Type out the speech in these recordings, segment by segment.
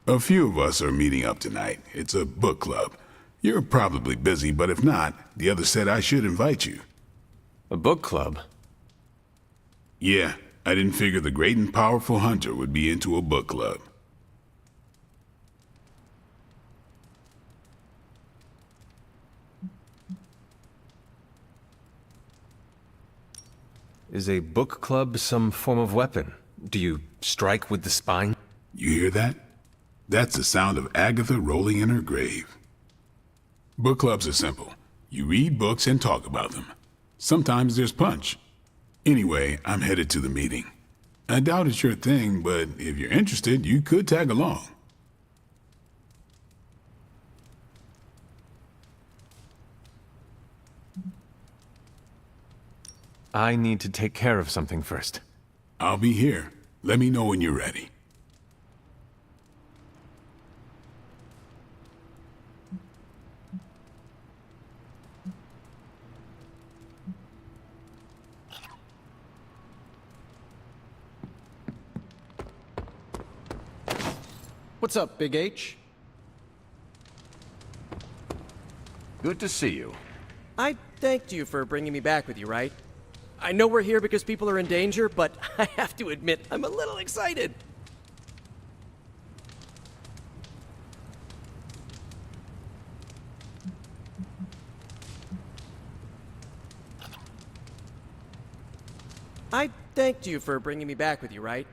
A few of us are meeting up tonight. It's a book club. You're probably busy, but if not, the others said I should invite you. A book club? Yeah, I didn't figure the great and powerful Hunter would be into a book club. Is a book club some form of weapon? Do you strike with the spine? You hear that? That's the sound of Agatha rolling in her grave. Book clubs are simple. You read books and talk about them. Sometimes there's punch. Anyway, I'm headed to the meeting. I doubt it's your thing, but if you're interested, you could tag along. I need to take care of something first. I'll be here. Let me know when you're ready. What's up, Big H? Good to see you. I thanked you for bringing me back with you, right? I know we're here because people are in danger, but I have to admit, I'm a little excited. I thanked you for bringing me back with you, right?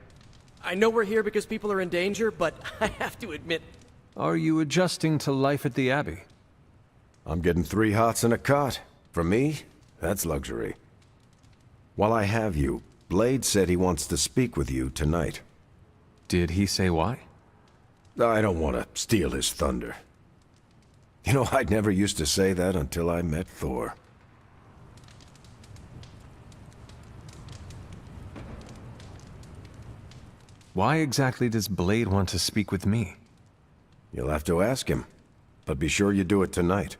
I know we're here because people are in danger, but I have to admit... Are you adjusting to life at the Abbey? I'm getting 3 hots and a cot. For me, that's luxury. While I have you, Blade said he wants to speak with you tonight. Did he say why? I don't want to steal his thunder. You know, I never used to say that until I met Thor. Why exactly does Blade want to speak with me? You'll have to ask him, but be sure you do it tonight.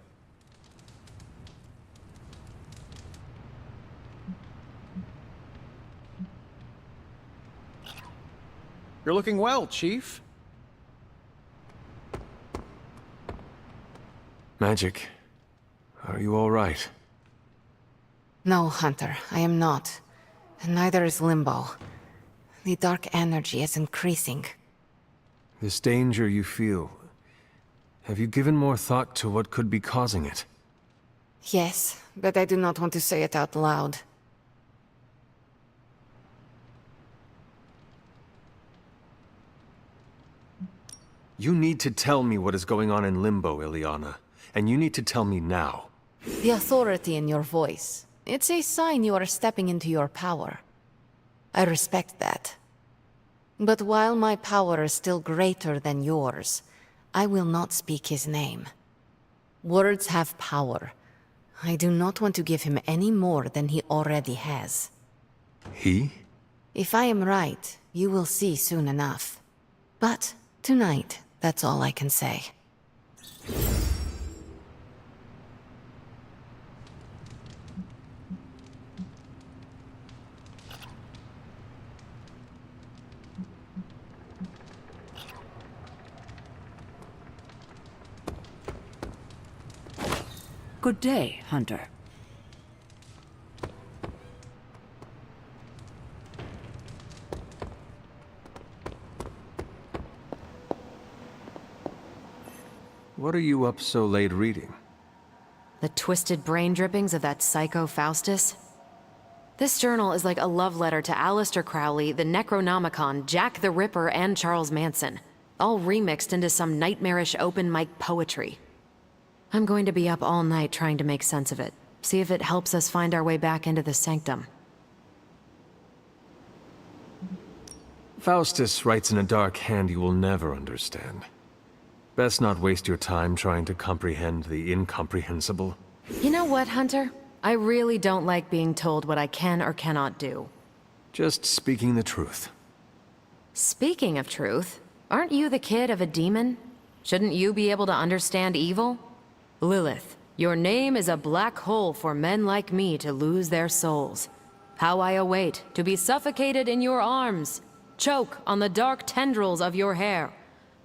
You're looking well, Chief. Magic, are you all right? No, Hunter, I am not. And neither is Limbo. The dark energy is increasing. This danger you feel, have you given more thought to what could be causing it? Yes, but I do not want to say it out loud. You need to tell me what is going on in Limbo, Illyana. And you need to tell me now. The authority in your voice. It's a sign you are stepping into your power. I respect that. But while my power is still greater than yours, I will not speak his name. Words have power. I do not want to give him any more than he already has. He? If I am right, you will see soon enough. But tonight, that's all I can say. Good day, Hunter. What are you up so late reading? The twisted brain drippings of that psycho Faustus? This journal is like a love letter to Aleister Crowley, the Necronomicon, Jack the Ripper, and Charles Manson, all remixed into some nightmarish open mic poetry. I'm going to be up all night trying to make sense of it, see if it helps us find our way back into the Sanctum. Faustus writes in a dark hand you will never understand. Best not waste your time trying to comprehend the incomprehensible. You know what, Hunter? I really don't like being told what I can or cannot do. Just speaking the truth. Speaking of truth, aren't you the kid of a demon? Shouldn't you be able to understand evil? Lilith, your name is a black hole for men like me to lose their souls. How I await to be suffocated in your arms, choke on the dark tendrils of your hair,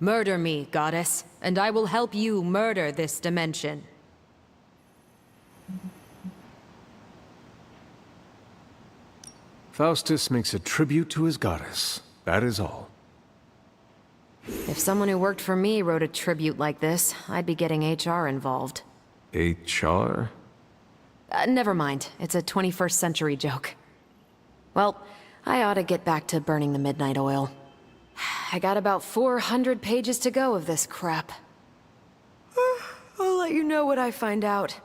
Murder me, goddess, and I will help you murder this dimension. Faustus makes a tribute to his goddess. That is all. If someone who worked for me wrote a tribute like this, I'd be getting HR involved. HR? Never mind. It's a 21st century joke. Well, I ought to get back to burning the midnight oil. I got about 400 pages to go of this crap. I'll let you know what I find out.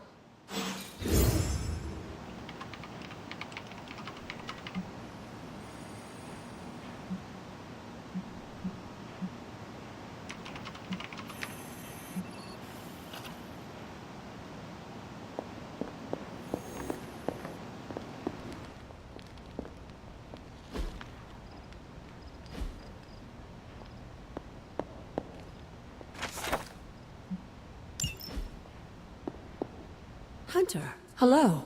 Hunter, hello.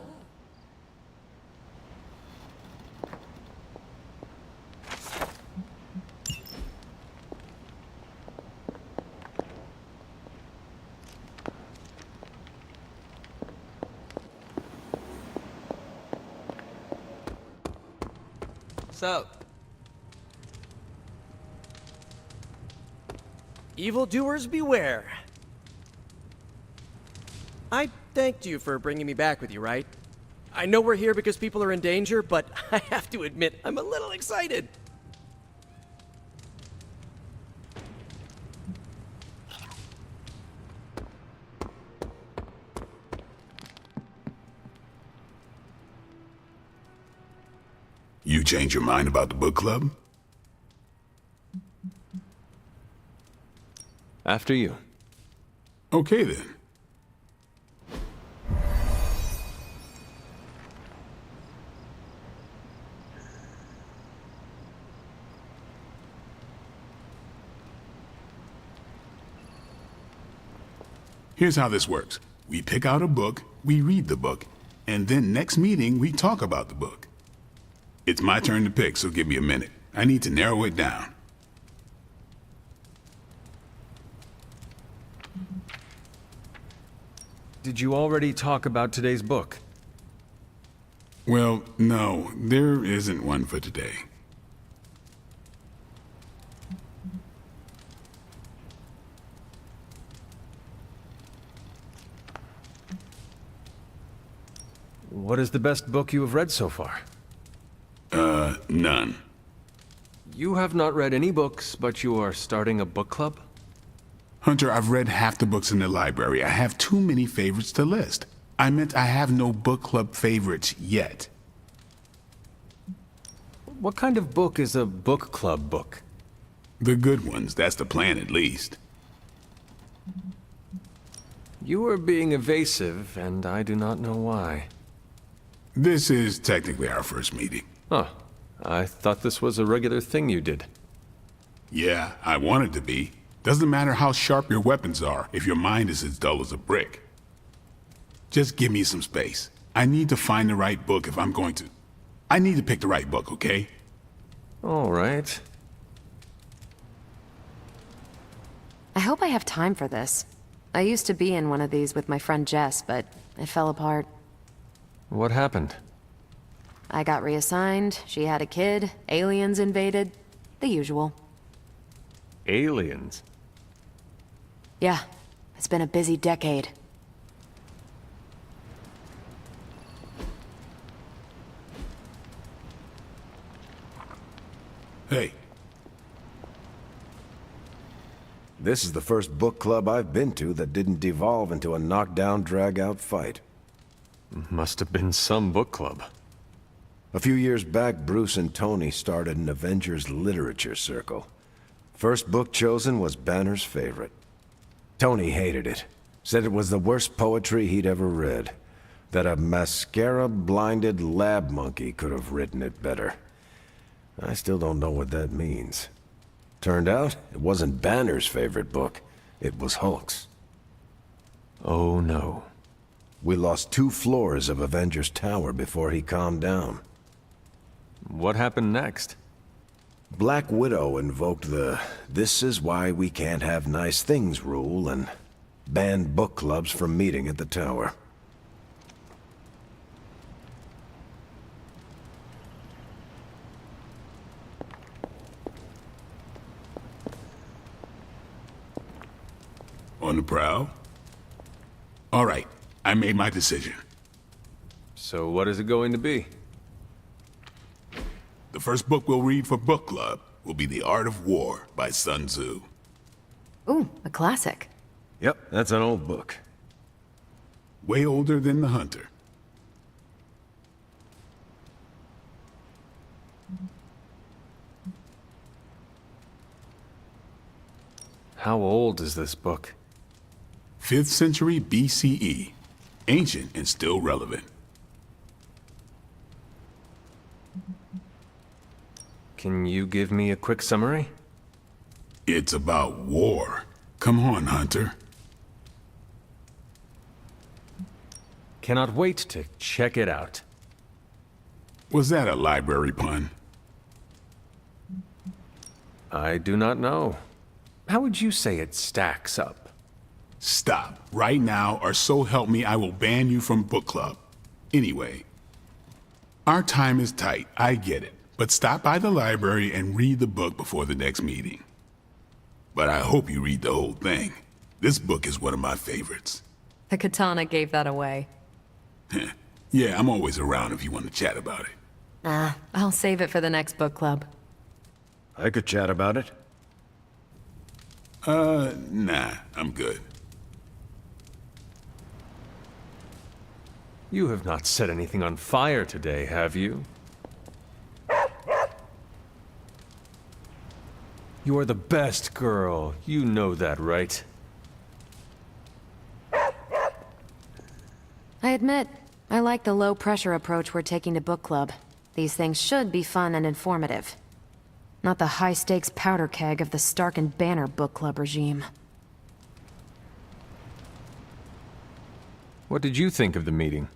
So, evildoers beware. I thanked you for bringing me back with you, right? I know we're here because people are in danger, but I have to admit, I'm a little excited. You change your mind about the book club? After you. Okay then. Here's how this works. We pick out a book, we read the book, and then next meeting we talk about the book. It's my turn to pick, so give me a minute. I need to narrow it down. Did you already talk about today's book? Well, no, there isn't one for today. What is the best book you have read so far? None. You have not read any books, but you are starting a book club? Hunter, I've read half the books in the library. I have too many favorites to list. I meant I have no book club favorites yet. What kind of book is a book club book? The good ones, that's the plan at least. You are being evasive, and I do not know why. This is technically our first meeting. Huh. I thought this was a regular thing you did. Yeah, I want it to be. Doesn't matter how sharp your weapons are if your mind is as dull as a brick. Just give me some space. I need to find the right book if I'm going to... I need to pick the right book, okay? All right. I hope I have time for this. I used to be in one of these with my friend Jess, but it fell apart. What happened? I got reassigned, she had a kid, aliens invaded, the usual. Aliens? Yeah, it's been a busy decade. Hey, This is the first book club I've been to that didn't devolve into a knockdown, drag-out fight. Must have been some book club. A few years back, Bruce and Tony started an Avengers literature circle. First book chosen was Banner's favorite. Tony hated it. Said it was the worst poetry he'd ever read. That a mascara-blinded lab monkey could have written it better. I still don't know what that means. Turned out, it wasn't Banner's favorite book. It was Hulk's. Oh no. We lost 2 floors of Avengers Tower before he calmed down. What happened next? Black Widow invoked the "this is why we can't have nice things" rule and banned book clubs from meeting at the tower. On the prowl? All right, I made my decision. So what is it going to be? The first book we'll read for book club will be The Art of War by Sun Tzu. Ooh, a classic. Yep, that's an old book. Way older than The Hunter. How old is this book? 5th century BCE. Ancient and still relevant. Can you give me a quick summary? It's about war. Come on, Hunter. Cannot wait to check it out. Was that a library pun? I do not know. How would you say it stacks up? Stop right now, or so help me, I will ban you from book club. Anyway, our time is tight, I get it. But stop by the library and read the book before the next meeting. But I hope you read the whole thing. This book is one of my favorites. The katana gave that away. Yeah, I'm always around if you want to chat about it. Nah, I'll save it for the next book club. I could chat about it. Nah, I'm good. You have not set anything on fire today, have you? You are the best girl. You know that, right? I admit, I like the low-pressure approach we're taking to book club. These things should be fun and informative. Not the high-stakes powder keg of the Stark and Banner book club regime. What did you think of the meeting?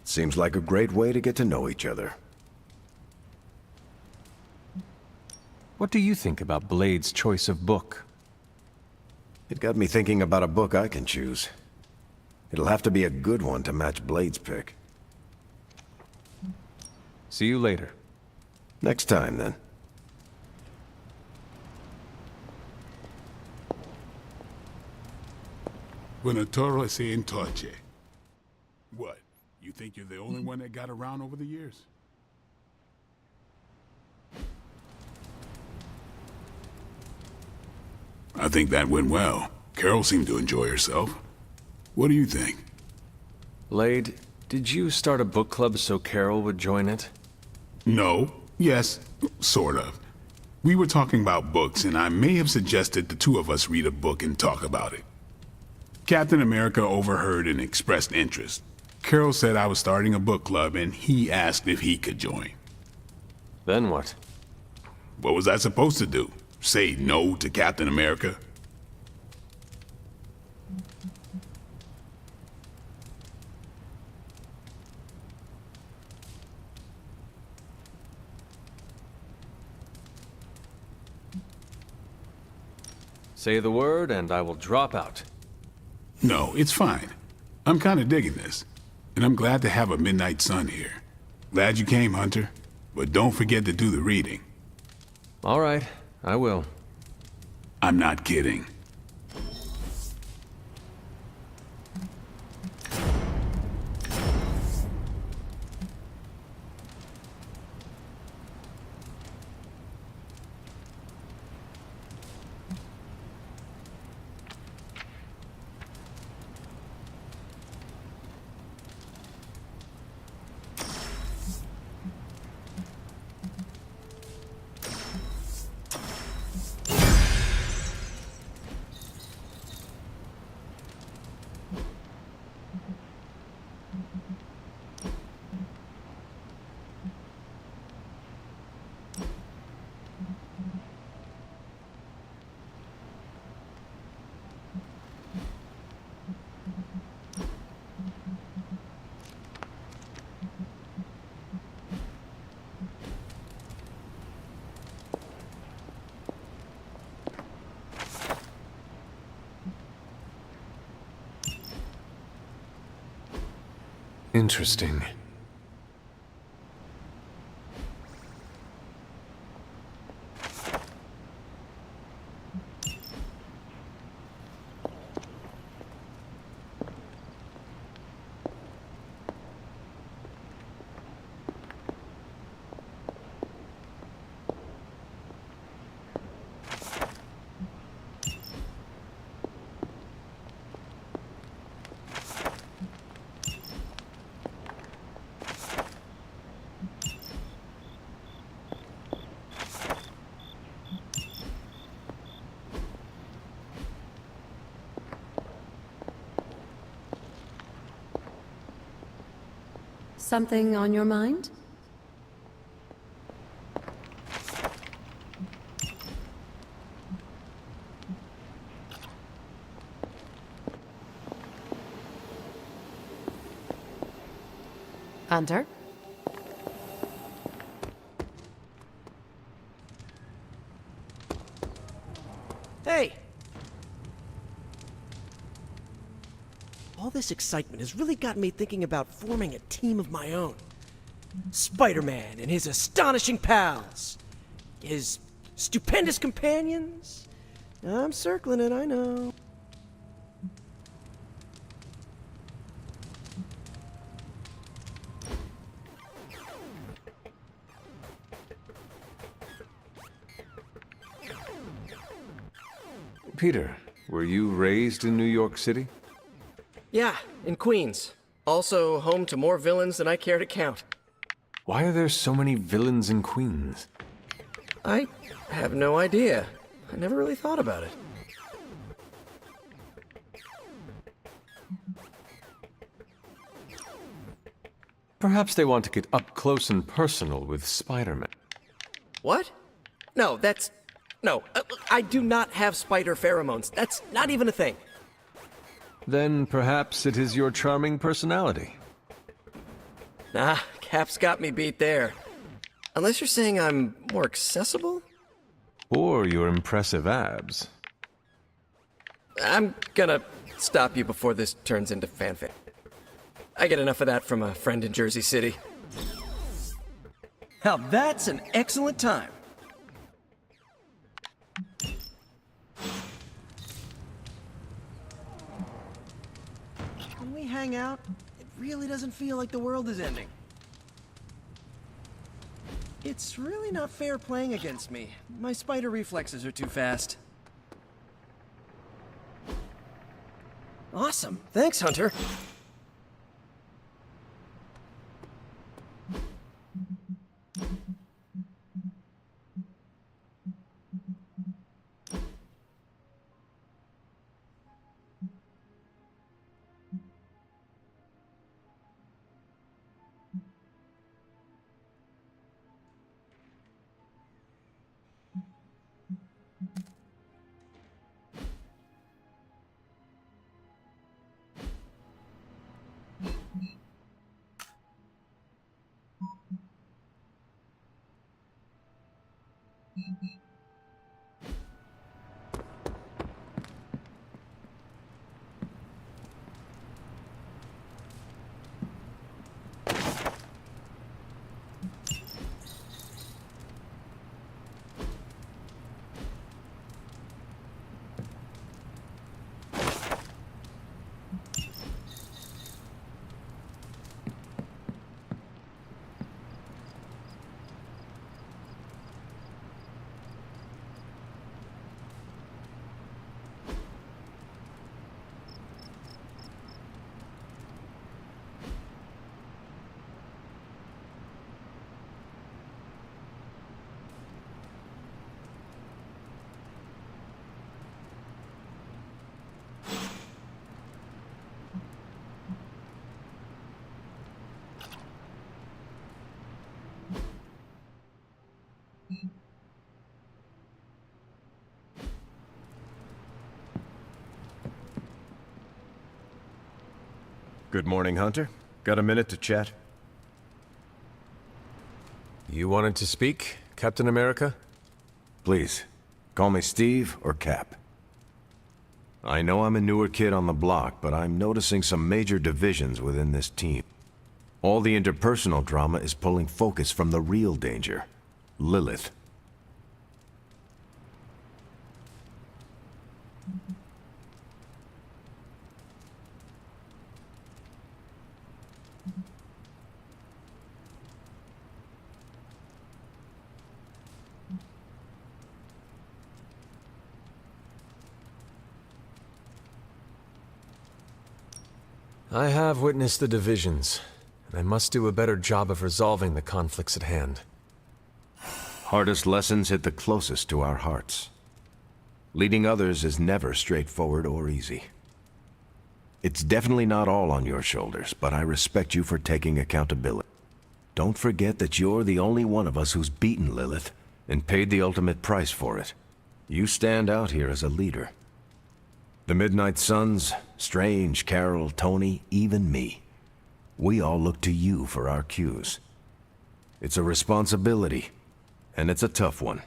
Seems like a great way to get to know each other. What do you think about Blade's choice of book? It got me thinking about a book I can choose. It'll have to be a good one to match Blade's pick. See you later. Next time, then. Buonasera se in torce. What? You think you're the only one that got around over the years? I think that went well. Carol seemed to enjoy herself. What do you think? Blade, did you start a book club so Carol would join it? No. Yes. Sort of. We were talking about books, and I may have suggested the two of us read a book and talk about it. Captain America overheard and expressed interest. Carol said I was starting a book club, and he asked if he could join. Then what? What was I supposed to do? Say no to Captain America? Say the word and I will drop out. No, it's fine. I'm kind of digging this. And I'm glad to have a Midnight Sun here. Glad you came, Hunter. But don't forget to do the reading. All right, I will. I'm not kidding. Interesting. Something on your mind? Hunter? Hey! All this excitement has really got me thinking about forming a team of my own. Spider-Man and his astonishing pals. His stupendous companions. I'm circling it, I know. Peter, were you raised in New York City? Yeah, in Queens. Also home to more villains than I care to count. Why are there so many villains in Queens? I have no idea. I never really thought about it. Perhaps they want to get up close and personal with Spider-Man. What? No, that's... No, I do not have spider pheromones. That's not even a thing. Then perhaps it is your charming personality. Nah, Cap's got me beat there. Unless you're saying I'm more accessible? Or your impressive abs. I'm gonna stop you before this turns into fanfic. I get enough of that from a friend in Jersey City. Now that's an excellent time. When we hang out, it really doesn't feel like the world is ending. It's really not fair playing against me. My spider reflexes are too fast. Awesome. Thanks, Hunter. Good morning, Hunter. Got a minute to chat? You wanted to speak, Captain America? Please, call me Steve or Cap. I know I'm a newer kid on the block, but I'm noticing some major divisions within this team. All the interpersonal drama is pulling focus from the real danger, Lilith. I have witnessed the divisions, and I must do a better job of resolving the conflicts at hand. Hardest lessons hit the closest to our hearts. Leading others is never straightforward or easy. It's definitely not all on your shoulders, but I respect you for taking accountability. Don't forget that you're the only one of us who's beaten Lilith and paid the ultimate price for it. You stand out here as a leader. The Midnight Suns, Strange, Carol, Tony, even me. We all look to you for our cues. It's a responsibility, and it's a tough one.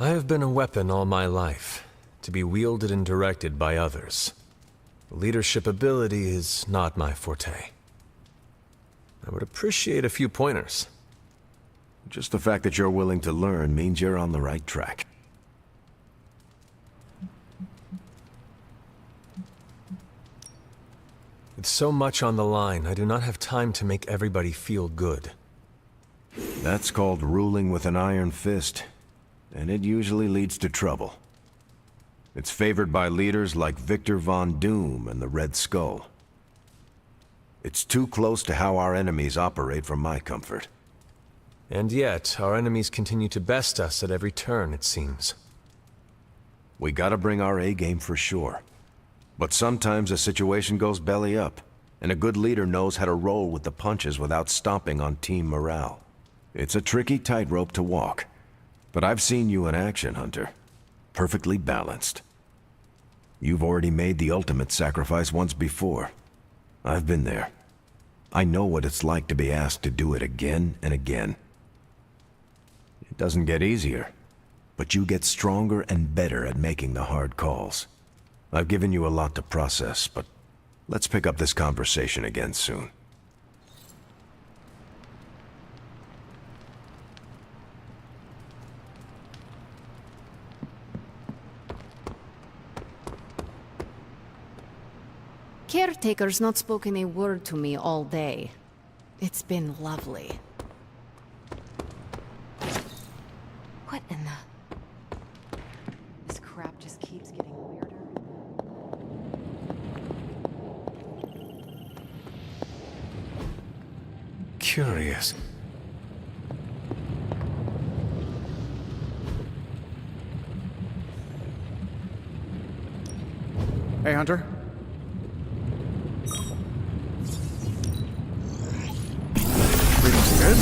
I have been a weapon all my life, to be wielded and directed by others. Leadership ability is not my forte. I would appreciate a few pointers. Just the fact that you're willing to learn means you're on the right track. With so much on the line, I do not have time to make everybody feel good. That's called ruling with an iron fist, and it usually leads to trouble. It's favored by leaders like Victor Von Doom and the Red Skull. It's too close to how our enemies operate for my comfort. And yet, our enemies continue to best us at every turn, it seems. We gotta bring our A-game for sure. But sometimes a situation goes belly up, and a good leader knows how to roll with the punches without stomping on team morale. It's a tricky tightrope to walk, but I've seen you in action, Hunter. Perfectly balanced. You've already made the ultimate sacrifice once before. I've been there. I know what it's like to be asked to do it again and again. It doesn't get easier, but you get stronger and better at making the hard calls. I've given you a lot to process, but let's pick up this conversation again soon. Caretaker's not spoken a word to me all day. It's been lovely. What in the... This crap just keeps getting weirder. Curious. Hey, Hunter. Reading's good.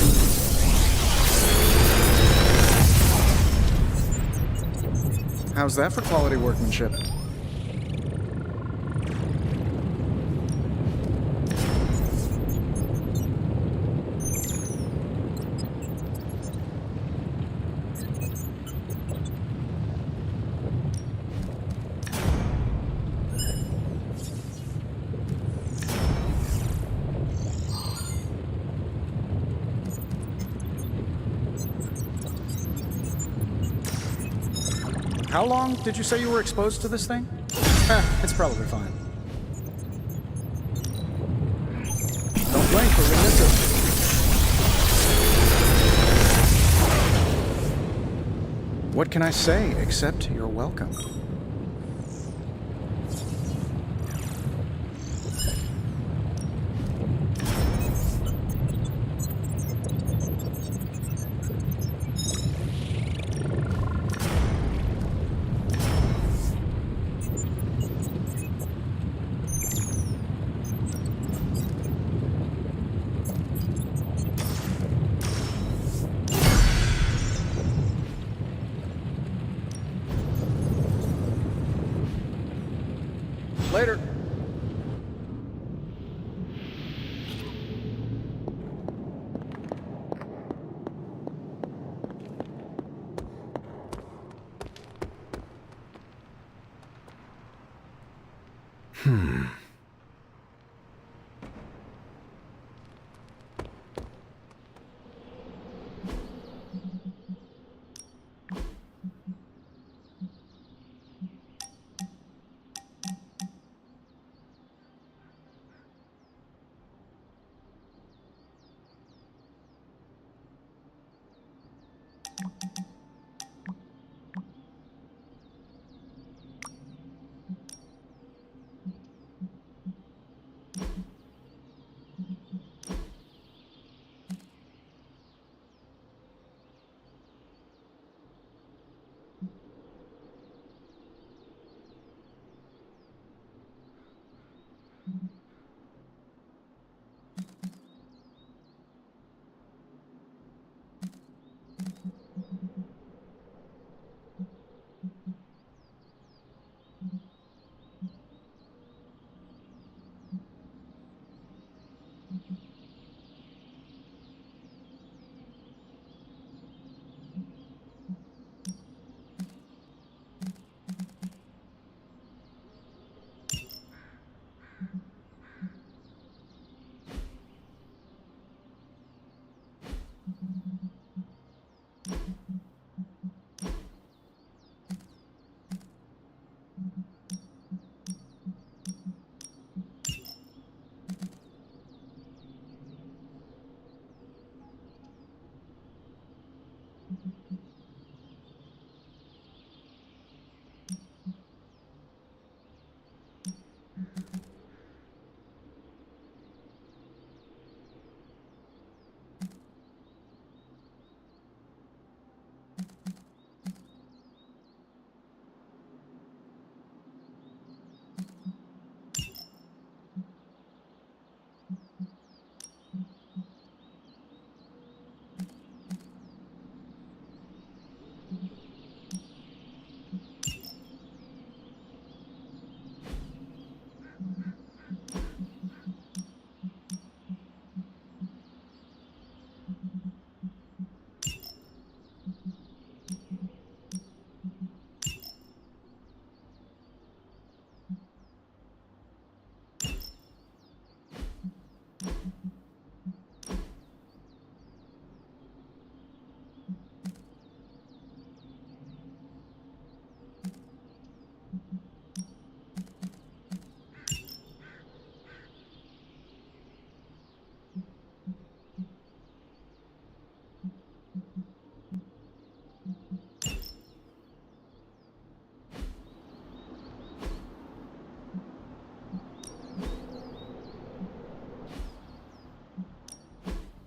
How's that for quality workmanship? How long did you say you were exposed to this thing? It's probably fine. Don't blink, we're gonna miss it. What can I say except you're welcome? Later.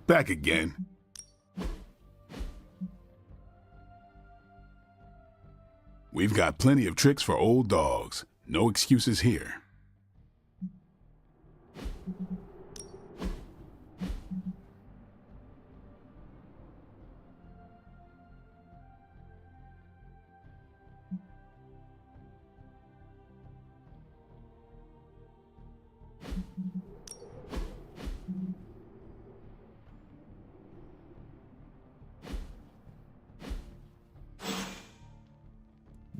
Back again. We've got plenty of tricks for old dogs. No excuses here.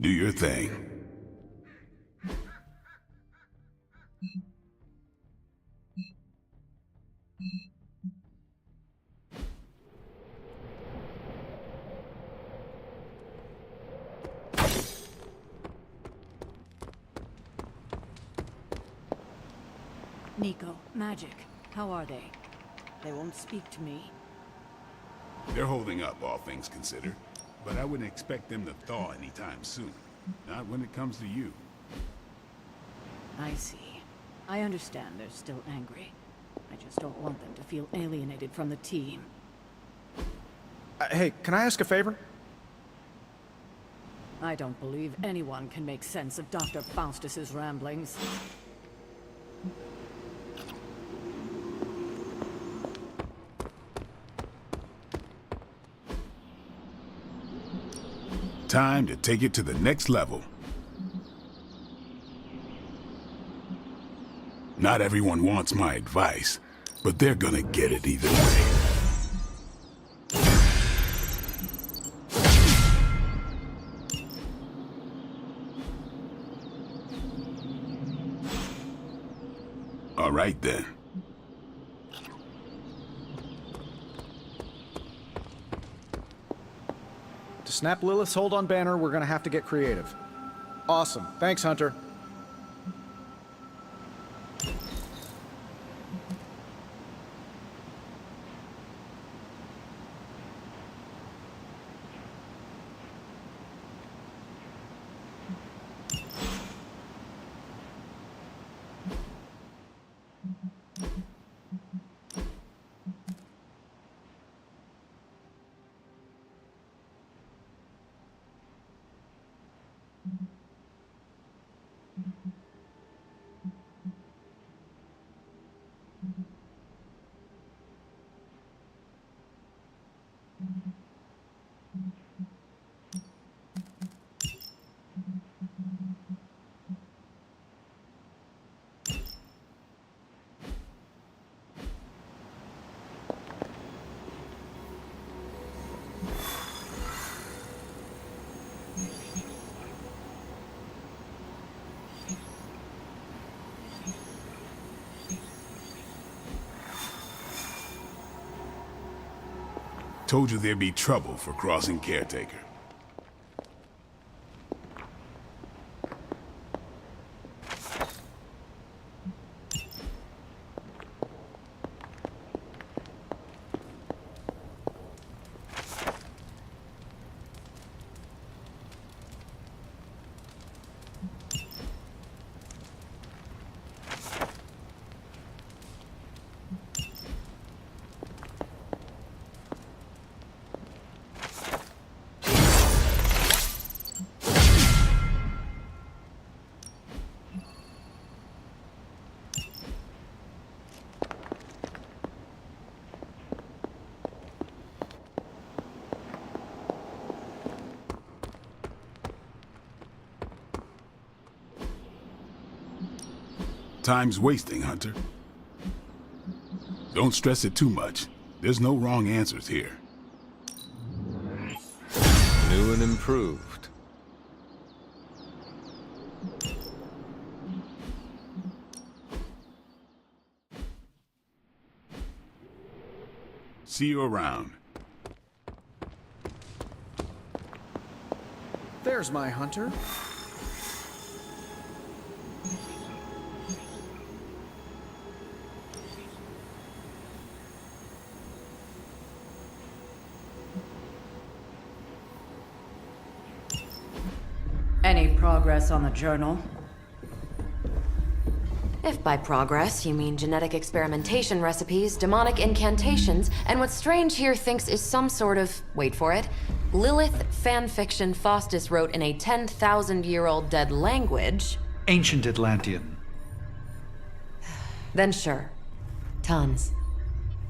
Do your thing. Nico, Magic, how are they? They won't speak to me. They're holding up, all things considered. But I wouldn't expect them to thaw anytime soon. Not when it comes to you. I see. I understand they're still angry. I just don't want them to feel alienated from the team. Hey, can I ask a favor? I don't believe anyone can make sense of Dr. Faustus's ramblings. Time to take it to the next level. Not everyone wants my advice, but they're gonna get it either way. All right then. To snap Lilith's hold on Banner, we're gonna have to get creative. Awesome. Thanks, Hunter. Told you there'd be trouble for crossing Caretaker. Time's wasting, Hunter. Don't stress it too much. There's no wrong answers here. New and improved. See you around. There's my Hunter. Any progress on the journal? If by progress you mean genetic experimentation recipes, demonic incantations, and what Strange here thinks is some sort of, wait for it, Lilith fanfiction Faustus wrote in a 10,000-year-old dead language, Ancient Atlantean. then sure. Tons.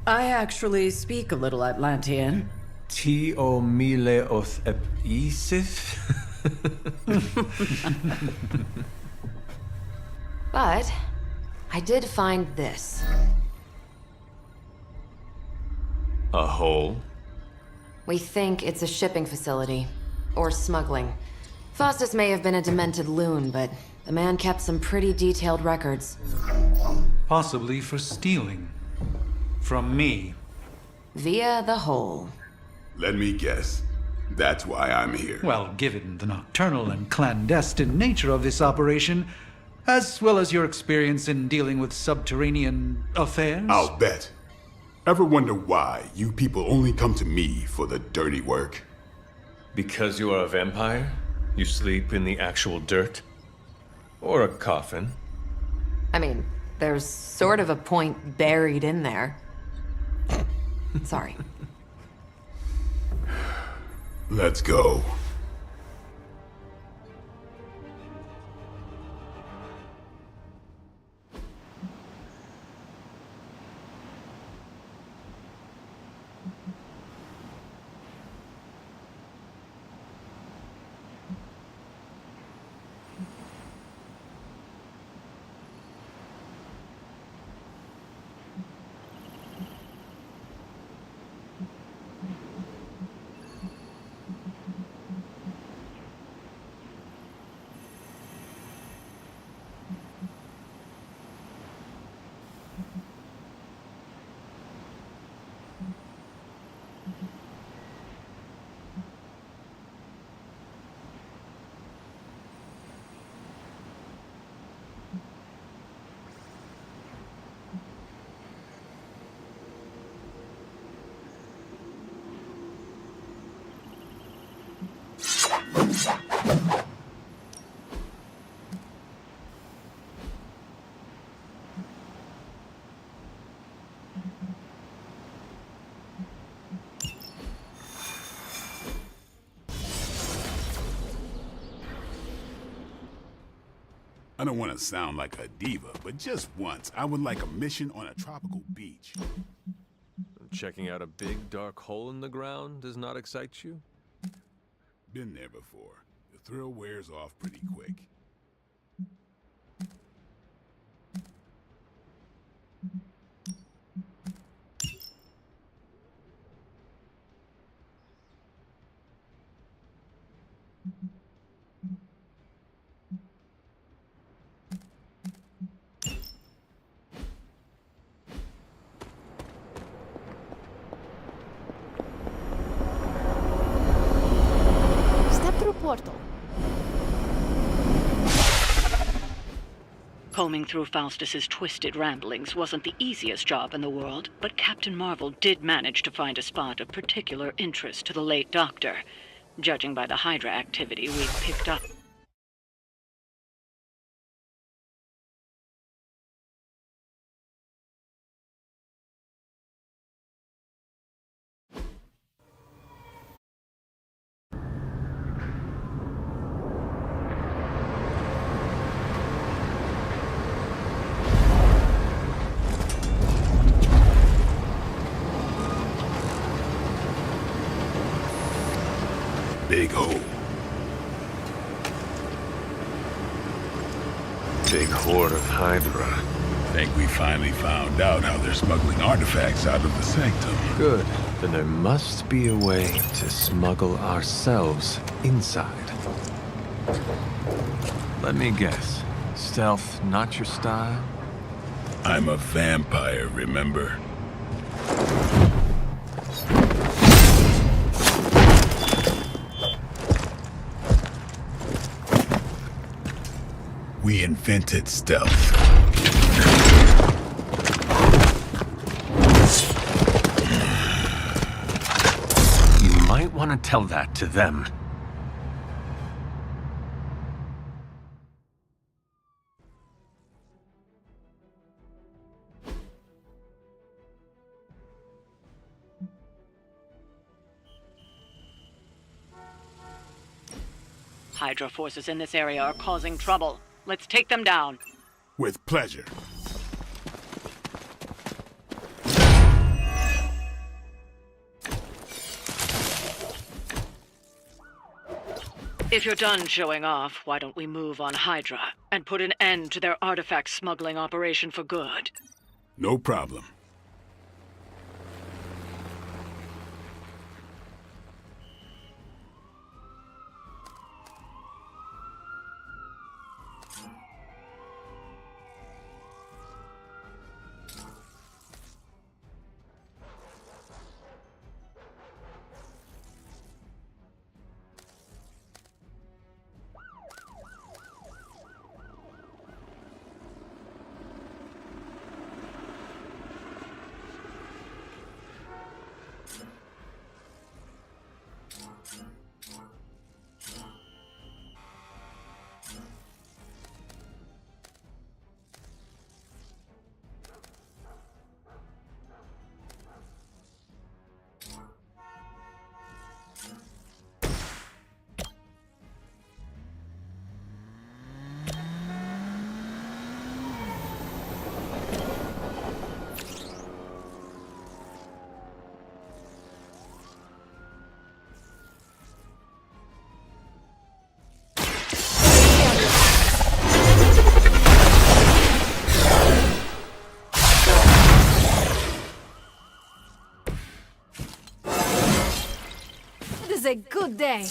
I actually speak a little Atlantean. Tio mile oth ep isif? But I did find this. A hole? We think it's a shipping facility. Or smuggling. Faustus may have been a demented loon, but the man kept some pretty detailed records. Possibly for stealing. From me. Via the hole. Let me guess. That's why I'm here. Well, given the nocturnal and clandestine nature of this operation, as well as your experience in dealing with subterranean affairs. I'll bet. Ever wonder why you people only come to me for the dirty work? Because you are a vampire? You sleep in the actual dirt? Or a coffin? I mean, there's sort of a point buried in there. Sorry. Let's go. I don't want to sound like a diva, but just once, I would like a mission on a tropical beach. Checking out a big dark hole in the ground does not excite you? Been there before. The thrill wears off pretty quick. Combing through Faustus's twisted ramblings wasn't the easiest job in the world, but Captain Marvel did manage to find a spot of particular interest to the late Doctor, judging by the Hydra activity we'd picked up. Big hole. Big horde of Hydra. Think we finally found out how they're smuggling artifacts out of the Sanctum. Good. Then there must be a way to smuggle ourselves inside. Let me guess. Stealth not your style? I'm a vampire, remember? We invented stealth. You might want to tell that to them. Hydra forces in this area are causing trouble. Let's take them down. With pleasure. If you're done showing off, why don't we move on Hydra and put an end to their artifact smuggling operation for good? No problem. It is a good day.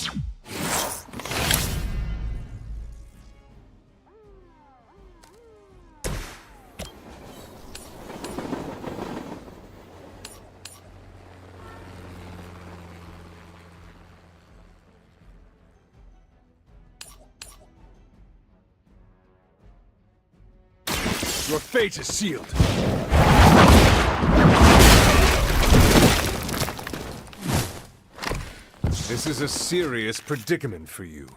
Your fate is sealed. This is a serious predicament for you.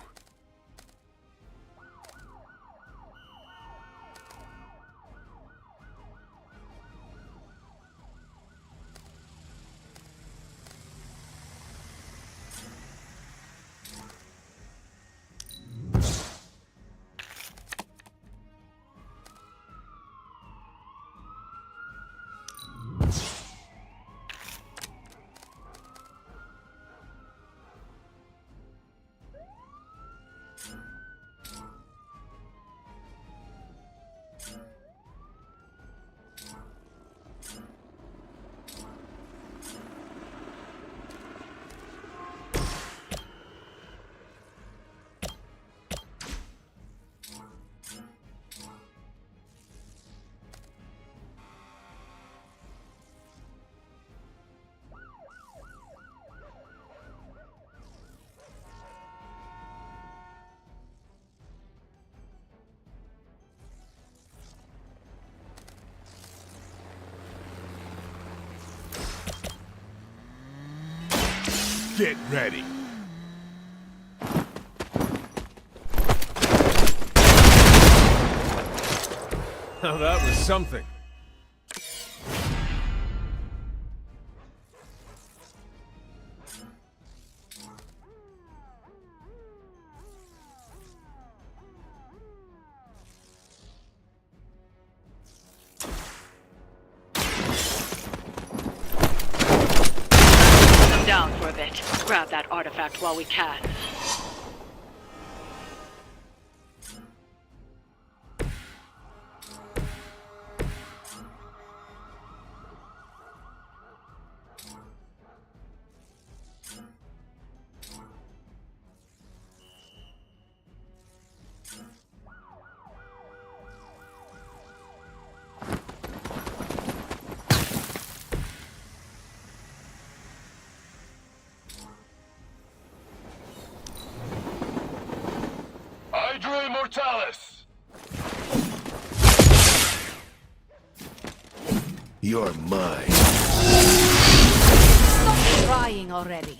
Get ready. Now that was something. Come down for a bit. Grab that artifact while we can. Hydra Immortalis! You're mine. Stop crying already.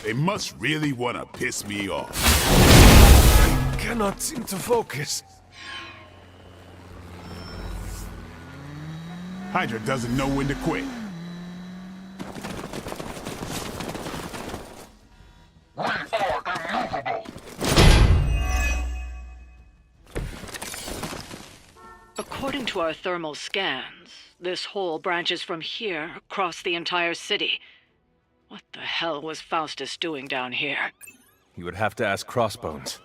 They must really want to piss me off. Cannot seem to focus. Hydra doesn't know when to quit. According to our thermal scans, this hole branches from here across the entire city. What the hell was Faustus doing down here? You would have to ask Crossbones.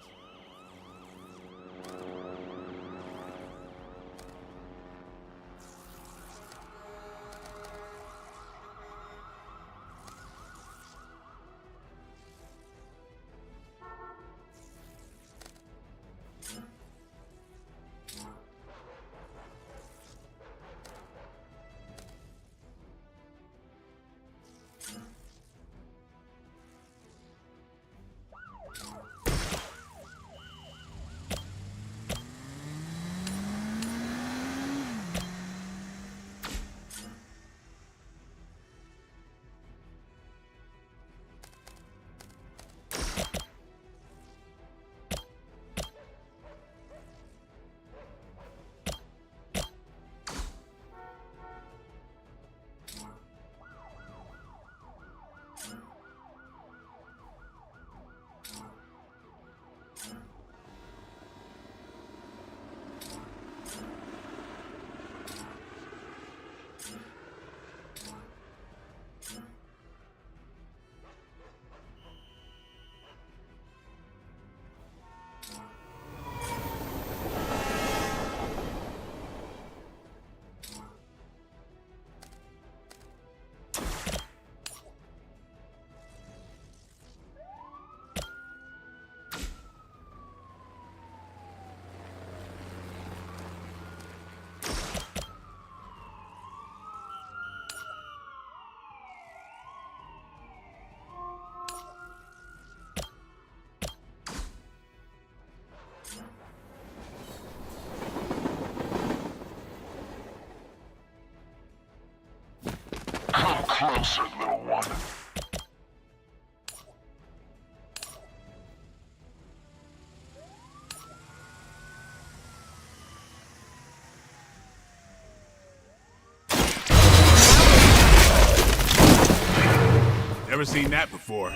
Closer, little one. Never seen that before.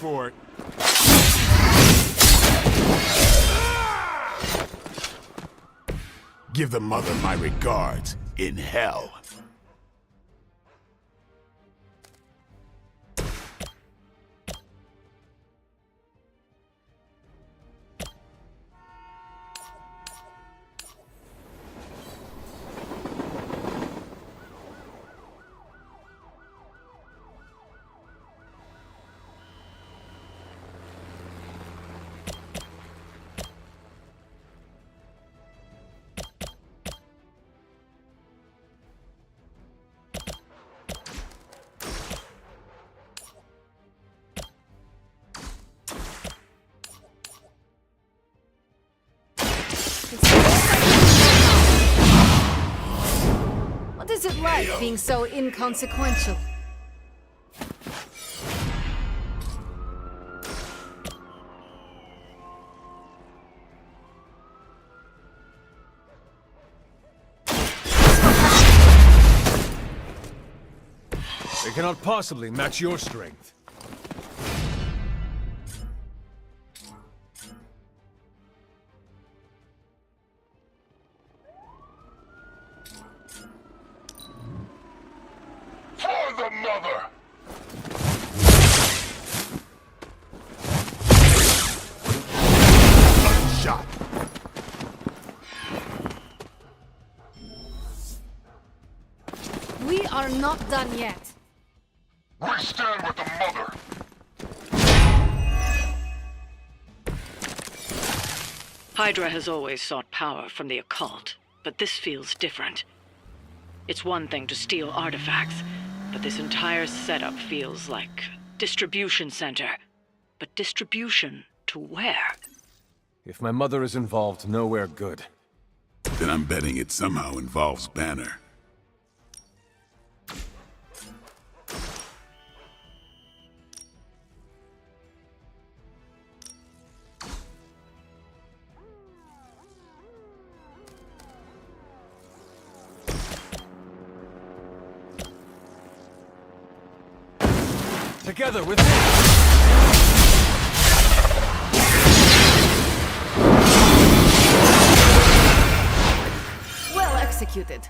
for it. Give the mother my regards in hell. What is it like being so inconsequential? They cannot possibly match your strength. For the mother! Shot. We are not done yet. We stand with the mother. Hydra has always sought power from the occult, but this feels different. It's one thing to steal artifacts, but this entire setup feels like distribution center. But distribution to where? If my mother is involved, nowhere good. Then I'm betting it somehow involves Banner. Together with me! Well executed.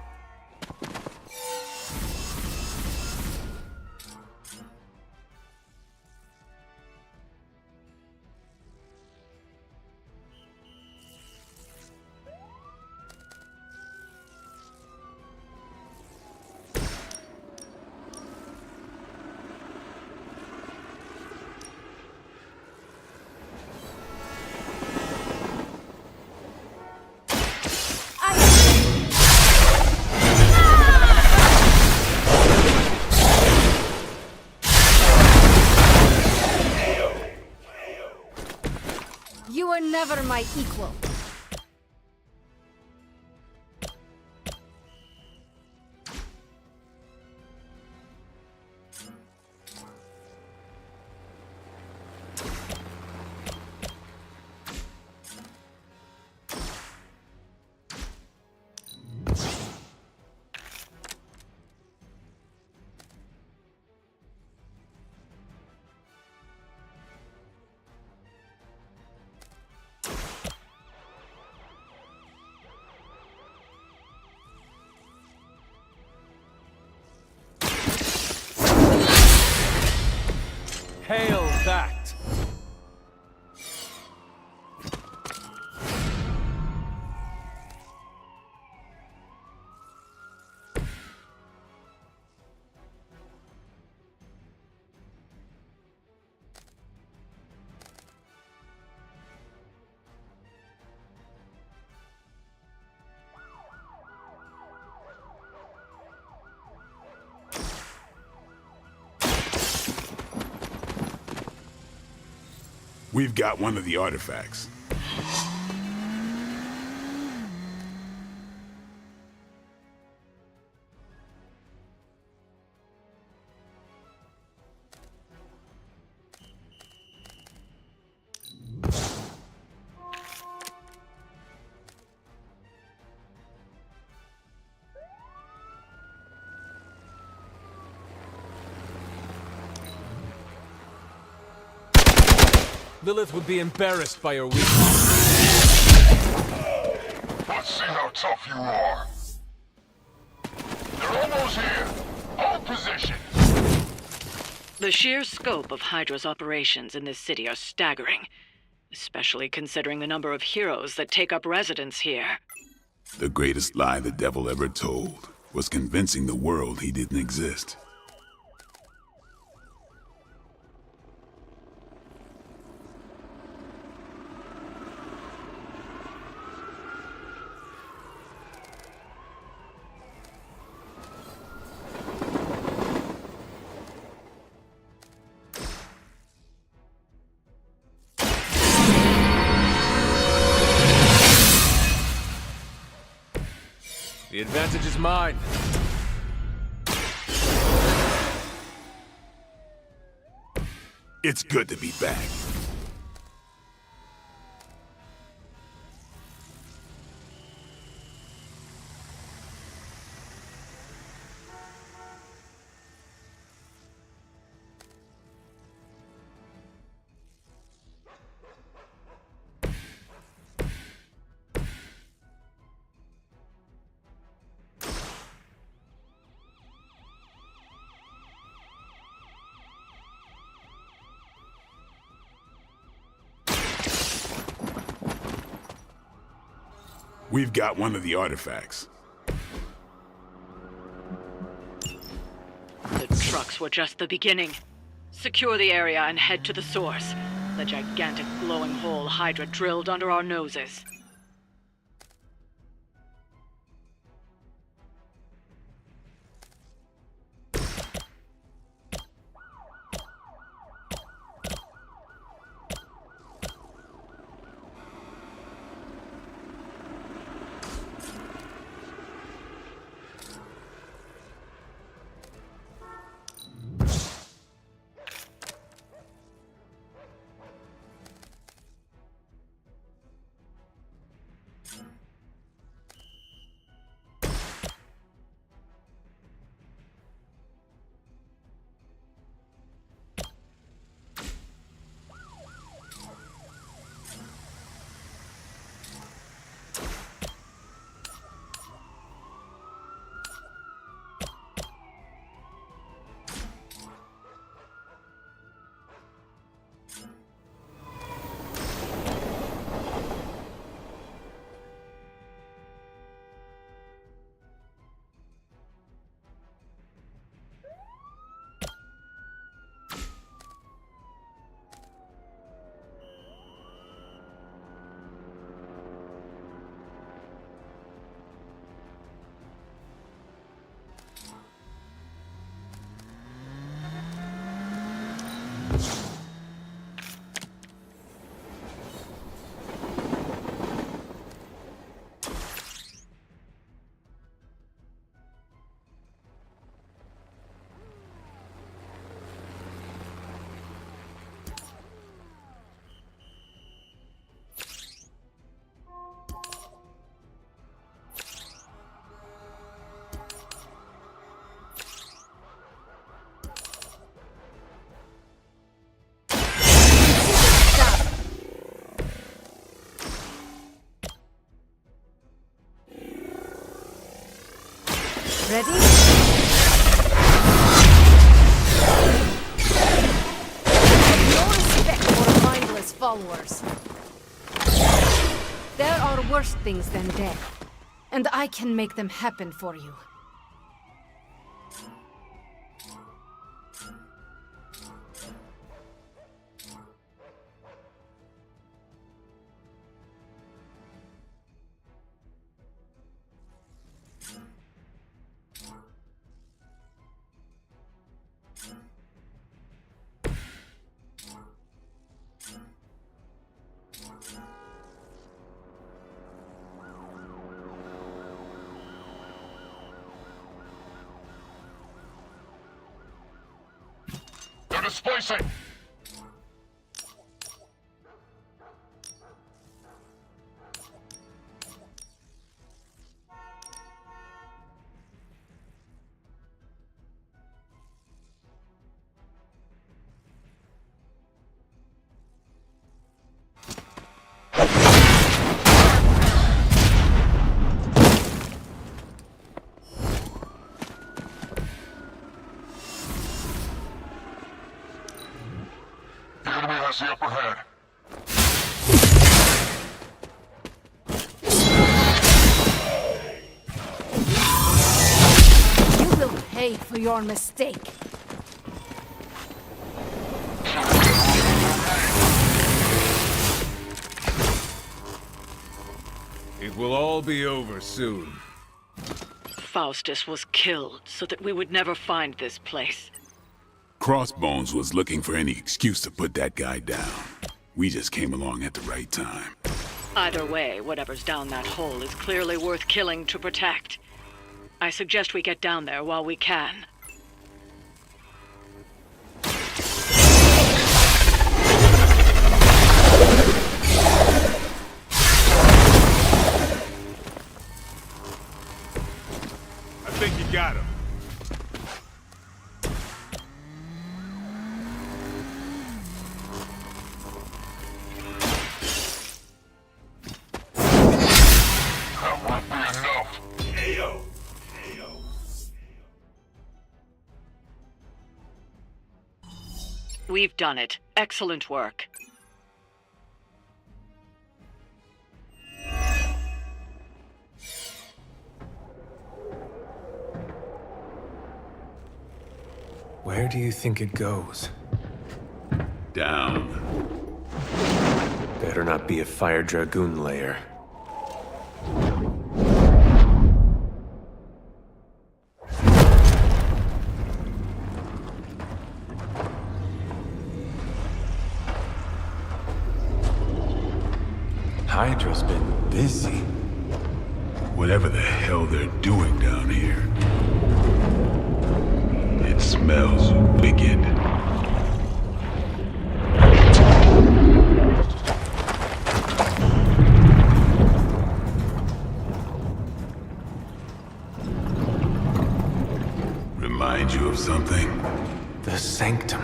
You were never my equal. Hail that! We've got one of the artifacts. Lilith would be embarrassed by your weakness. Let's see how tough you are. They're almost here. Hold position. The sheer scope of Hydra's operations in this city are staggering, especially considering the number of heroes that take up residence here. The greatest lie the devil ever told was convincing the world he didn't exist. The advantage is mine. It's good to be back. We've got one of the artifacts. The trucks were just the beginning. Secure the area and head to the source. The gigantic glowing hole Hydra drilled under our noses. Ready? No respect for mindless followers. There are worse things than death, and I can make them happen for you. They're displacing! has the upper hand. You will pay for your mistake. It will all be over soon. Faustus was killed so that we would never find this place. Crossbones was looking for any excuse to put that guy down. We just came along at the right time. Either way, whatever's down that hole is clearly worth killing to protect. I suggest we get down there while we can. I think you got him. That won't be enough. We've done it. Excellent work. Where do you think it goes? Down. Better not be a Fire Dragoon lair. Hydra's been busy. Whatever the hell they're doing down here. It smells wicked. Remind you of something? The Sanctum.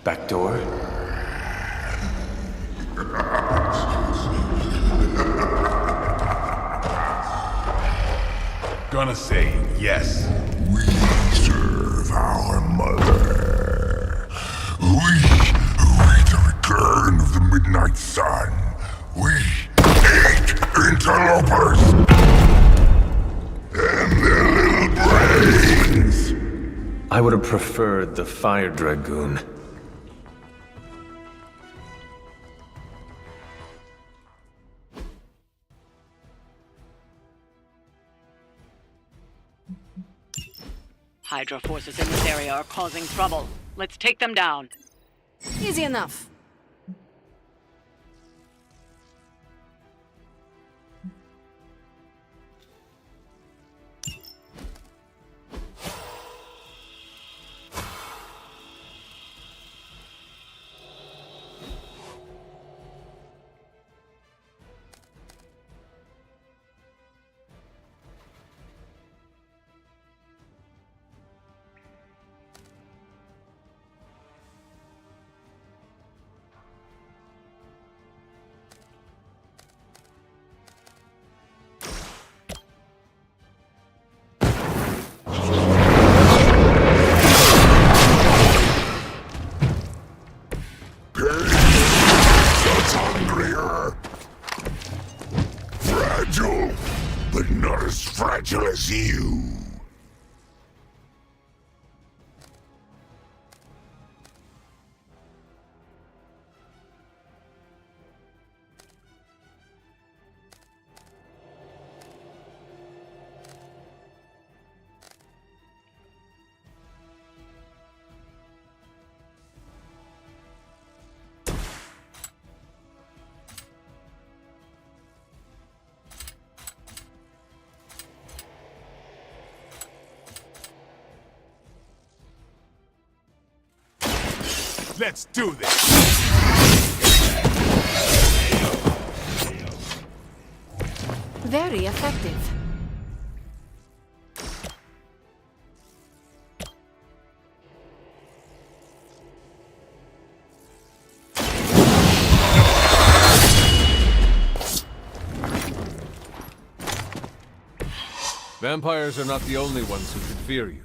Back door? Gonna say yes. We serve our mother. We await the return of the midnight sun. We hate interlopers and their little brains. I would have preferred the Fire Dragoon. Hydra forces in this area are causing trouble. Let's take them down. Easy enough. That's hungrier. Fragile, but not as fragile as you. Let's do this. Very effective. Vampires are not the only ones who could fear you.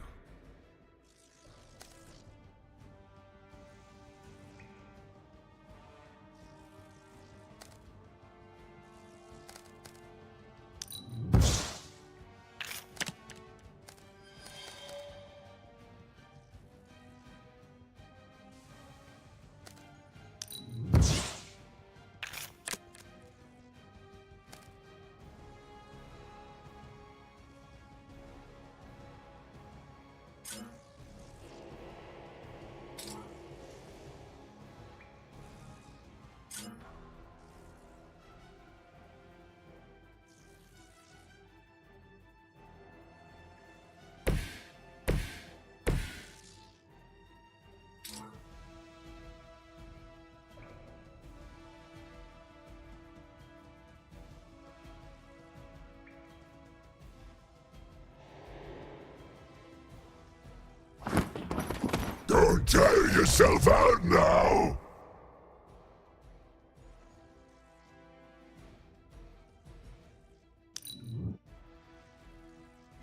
tire yourself out now?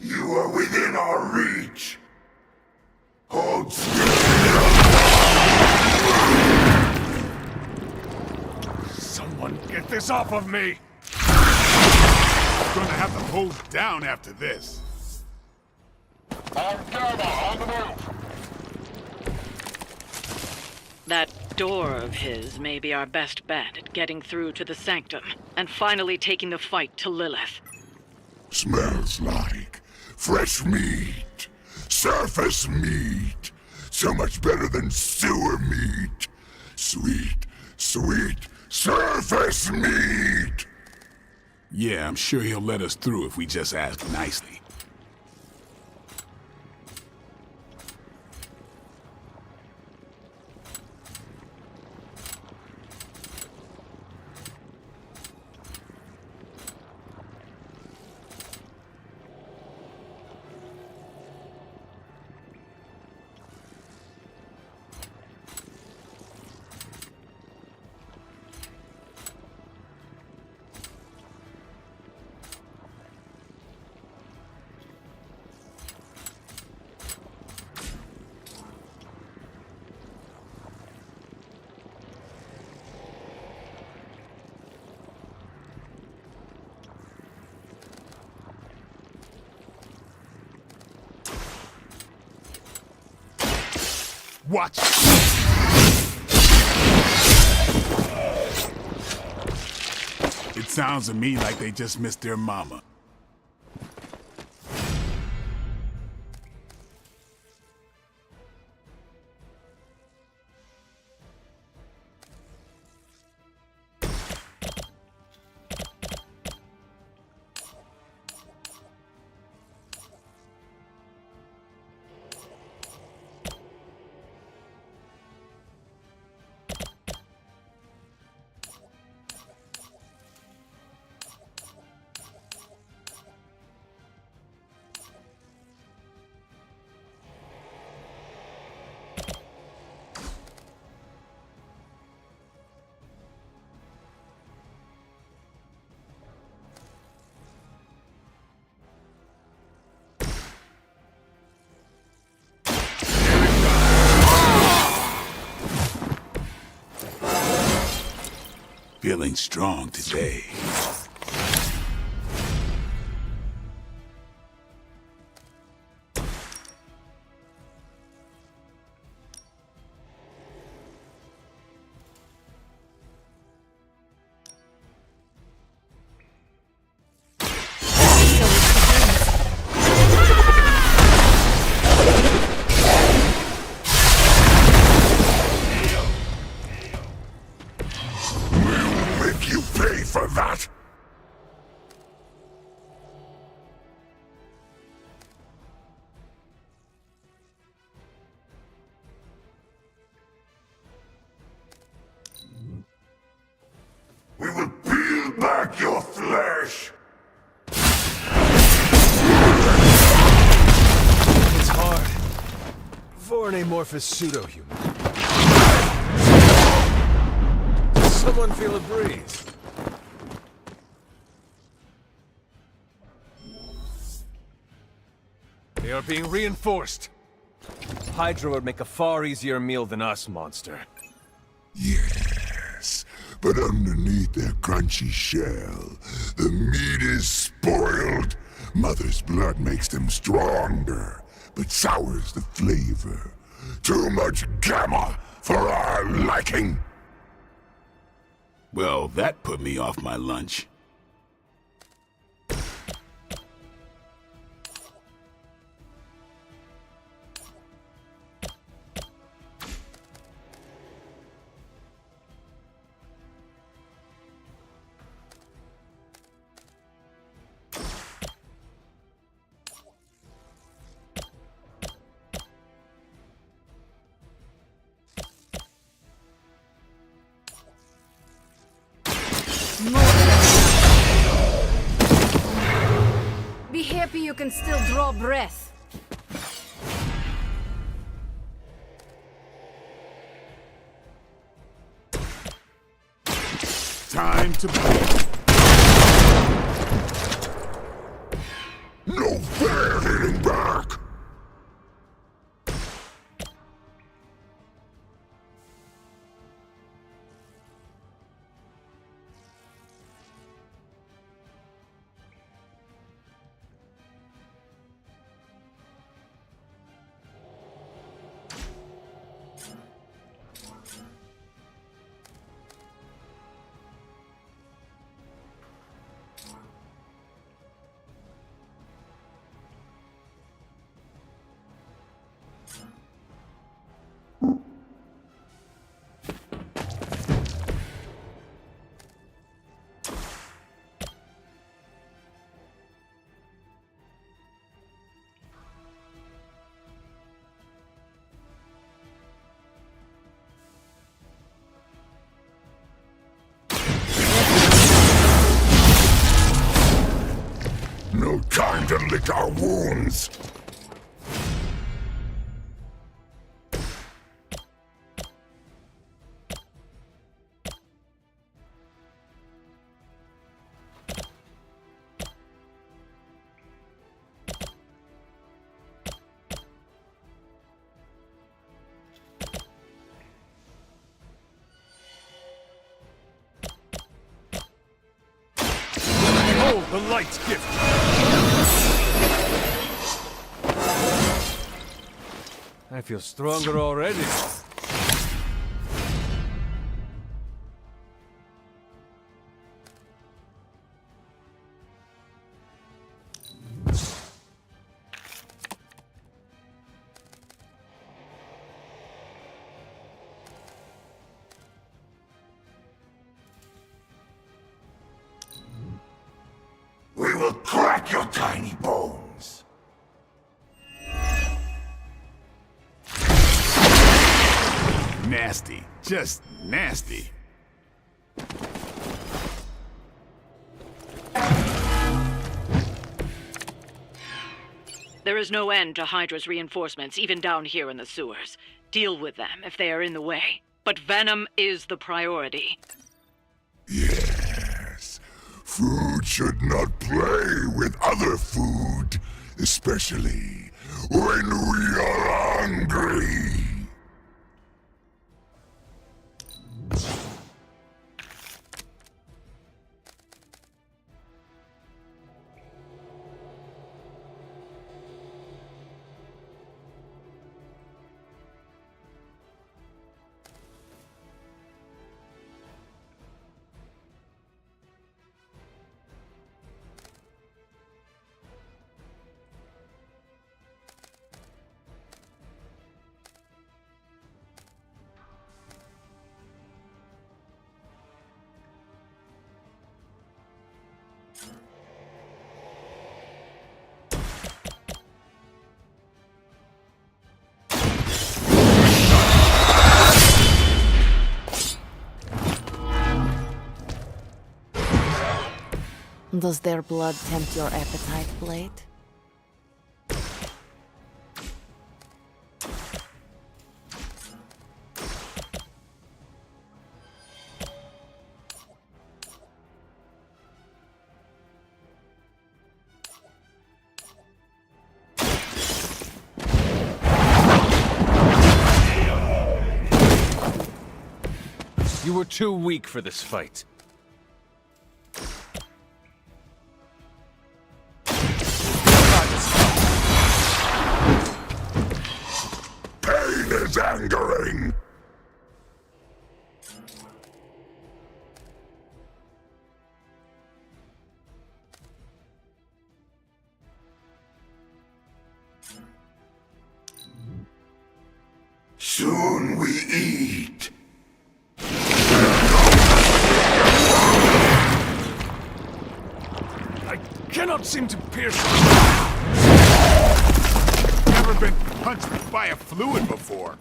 You are within our reach. Hold still. Someone get this off of me! I'm gonna have to hold down after this. That door of his may be our best bet at getting through to the Sanctum, and finally taking the fight to Lilith. Smells like fresh meat. Surface meat. So much better than sewer meat. Sweet, sweet surface meat! Yeah, I'm sure he'll let us through if we just ask nicely. Watch! It sounds to me like they just missed their mama. Feeling strong today. You pay for that! We will peel back your flesh! It's hard for an amorphous pseudo-human. Someone feel a breeze. They are being reinforced. Hydra would make a far easier meal than us, monster. Yes, but underneath their crunchy shell, the meat is spoiled. Mother's blood makes them stronger, but sours the flavor. Too much gamma for our liking. Well, that put me off my lunch. Be happy you can still draw breath. Time to bleed. No fair hitting back! No time to lick our wounds! Behold the light's gift! I feel stronger already. We will crack your tiny bones! Nasty. Just nasty. There is no end to Hydra's reinforcements, even down here in the sewers. Deal with them if they are in the way. But venom is the priority. Yes. Food should not play with other food, especially when we are hungry. Does their blood tempt your appetite, Blade? You were too weak for this fight. Pain is angering! Soon we eat. I cannot seem to pierce. Never been punched by a fluid before.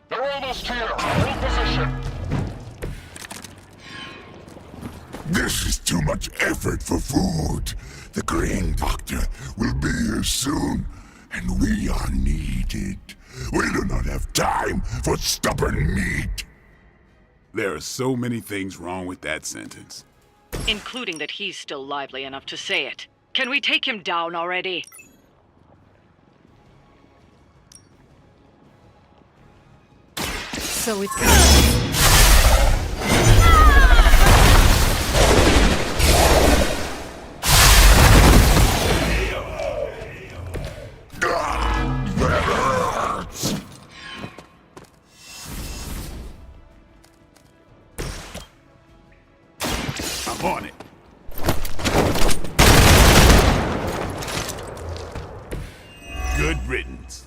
They're almost here. Hold position. This is too much effort for food. The Green Doctor will be here soon, and we are needed. for stubborn meat. There are so many things wrong with that sentence. Including that he's still lively enough to say it. Can we take him down already? So it's... That hurts! I'm on it. Good riddance.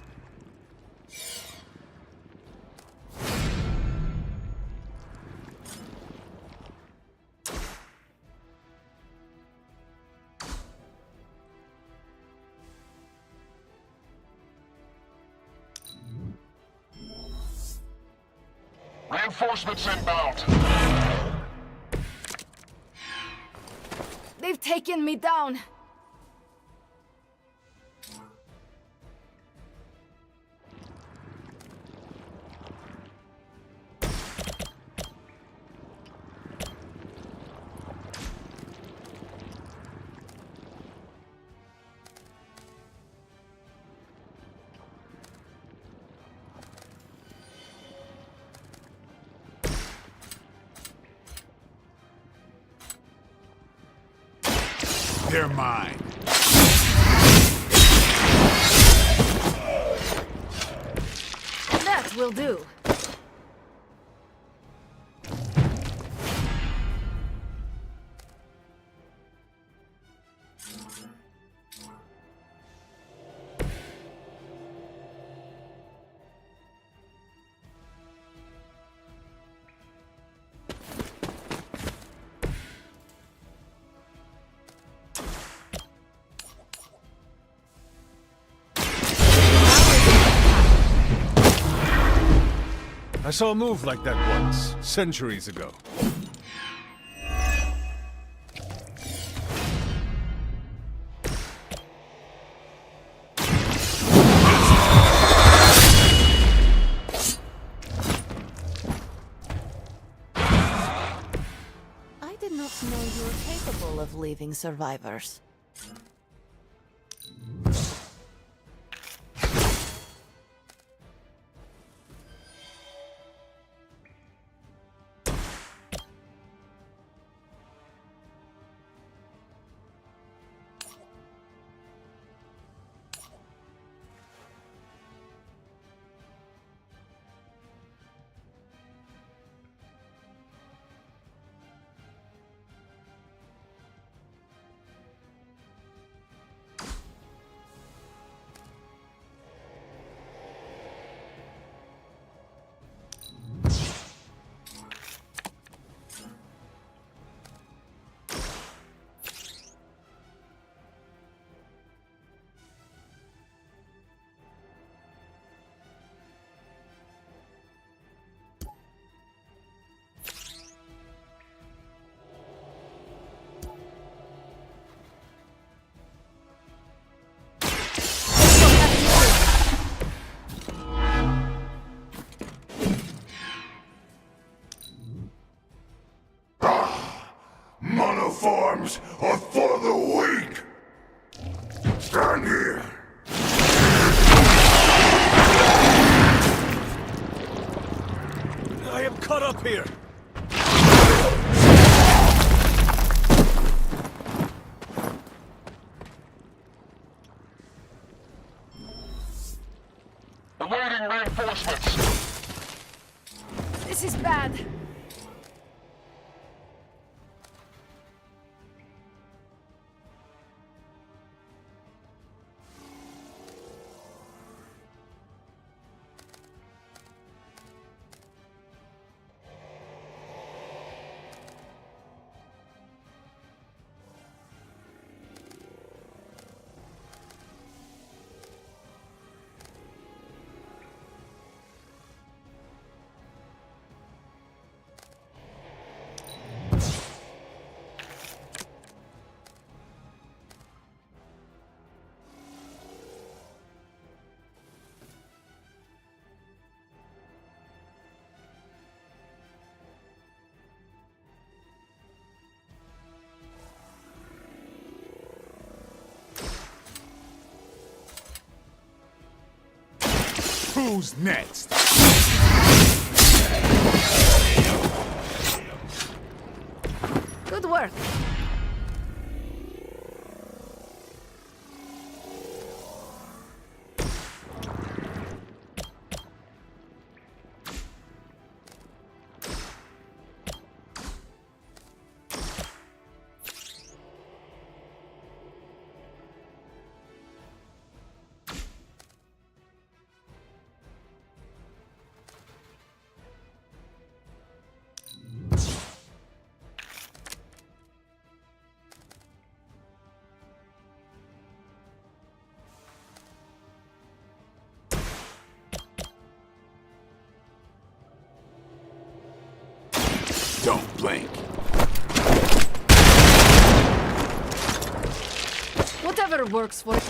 Reinforcements inbound. They've taken me down. They're mine. That will do. I saw a move like that once, centuries ago. I did not know you were capable of leaving survivors. Monoforms are for the weak! Stand here! I am caught up here! Awaiting reinforcements! This is bad. Who's next? Good work. Don't blink. Whatever works for you.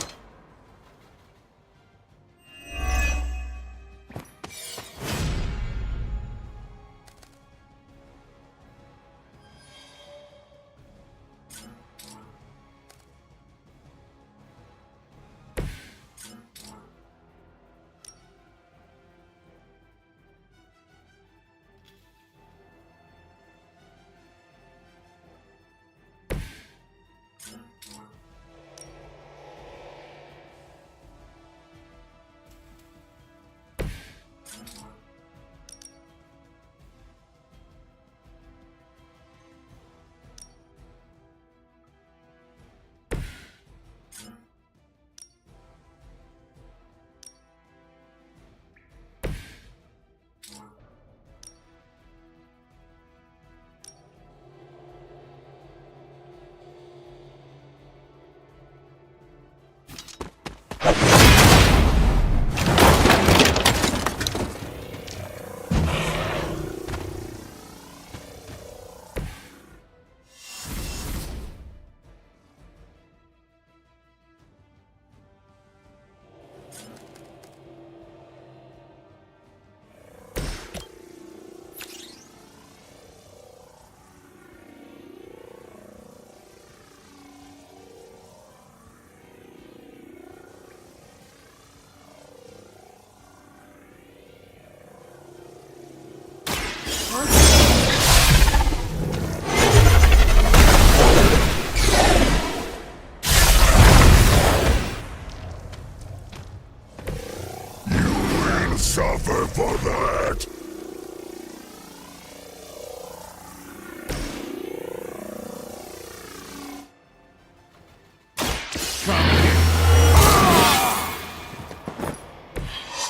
Suffer for that!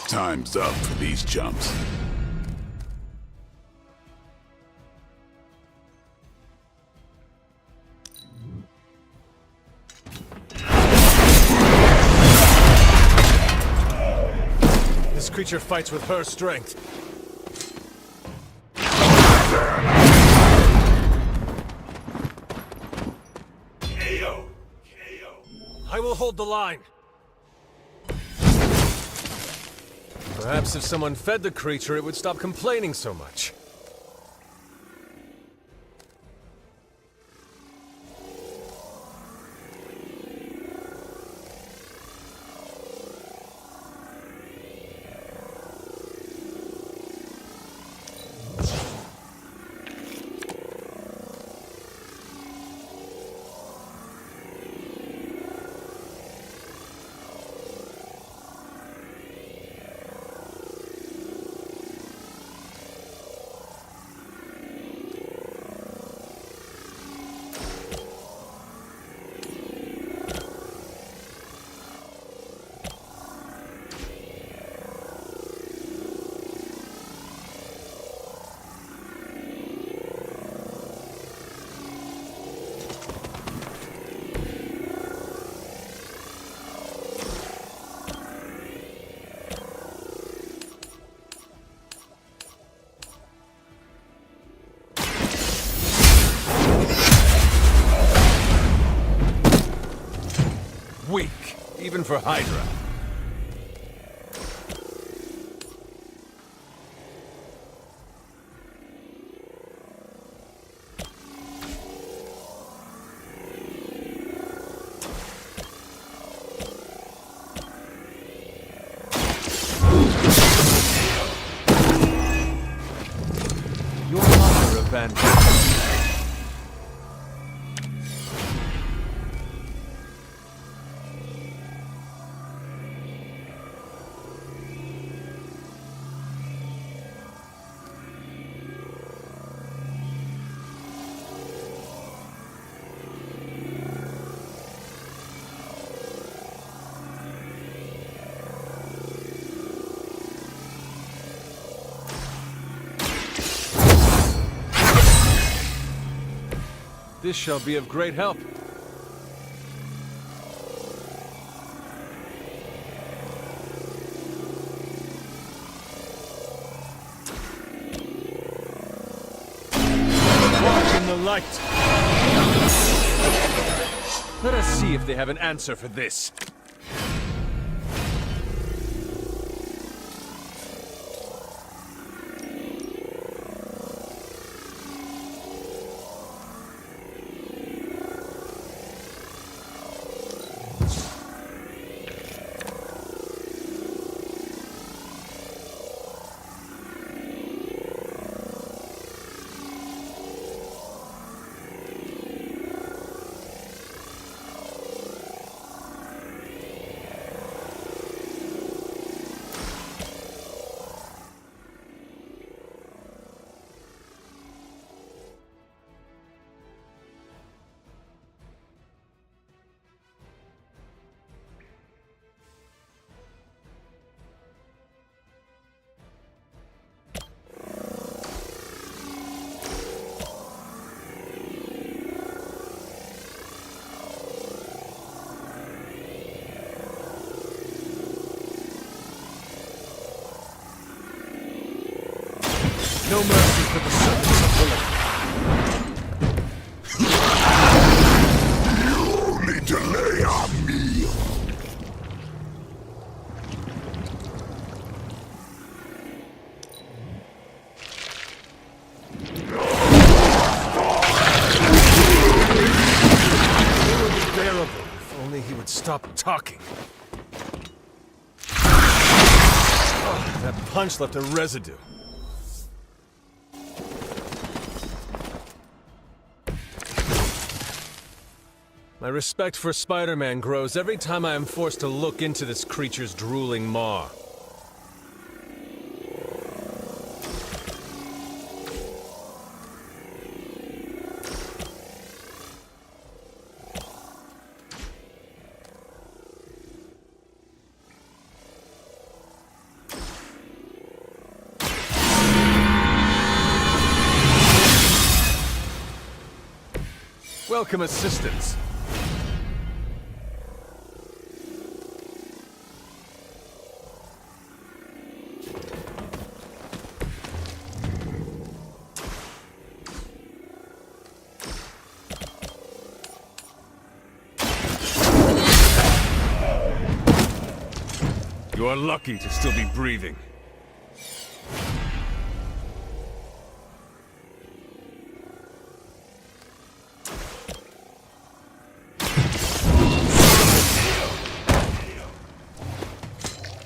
Time's up for these chumps. This creature fights with her strength. I will hold the line. Perhaps if someone fed the creature, it would stop complaining so much. Weak, even for Hydra. fantastic. This shall be of great help. Walk in the light. Let us see if they have an answer for this. No mercy for the servants of Willem. You only delay our meal. Unbearable. If only he would stop talking. Oh, that punch left a residue. My respect for Spider-Man grows every time I am forced to look into this creature's drooling maw. Welcome assistance. You are lucky to still be breathing.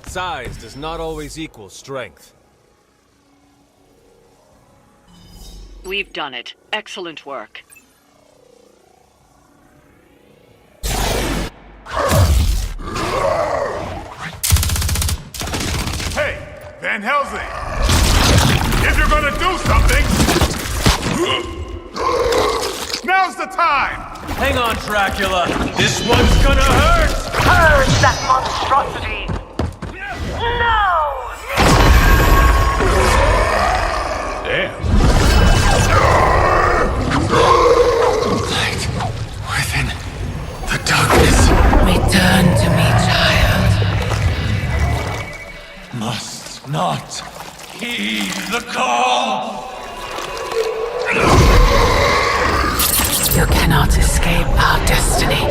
Size does not always equal strength. We've done it. Excellent work. Hey, Van Helsing! If you're gonna do something, now's the time! Hang on, Dracula! This one's gonna hurt! Purge that monstrosity! No! Damn. Light within the darkness. Return to me, child. Must not heed the call. You cannot escape our destiny.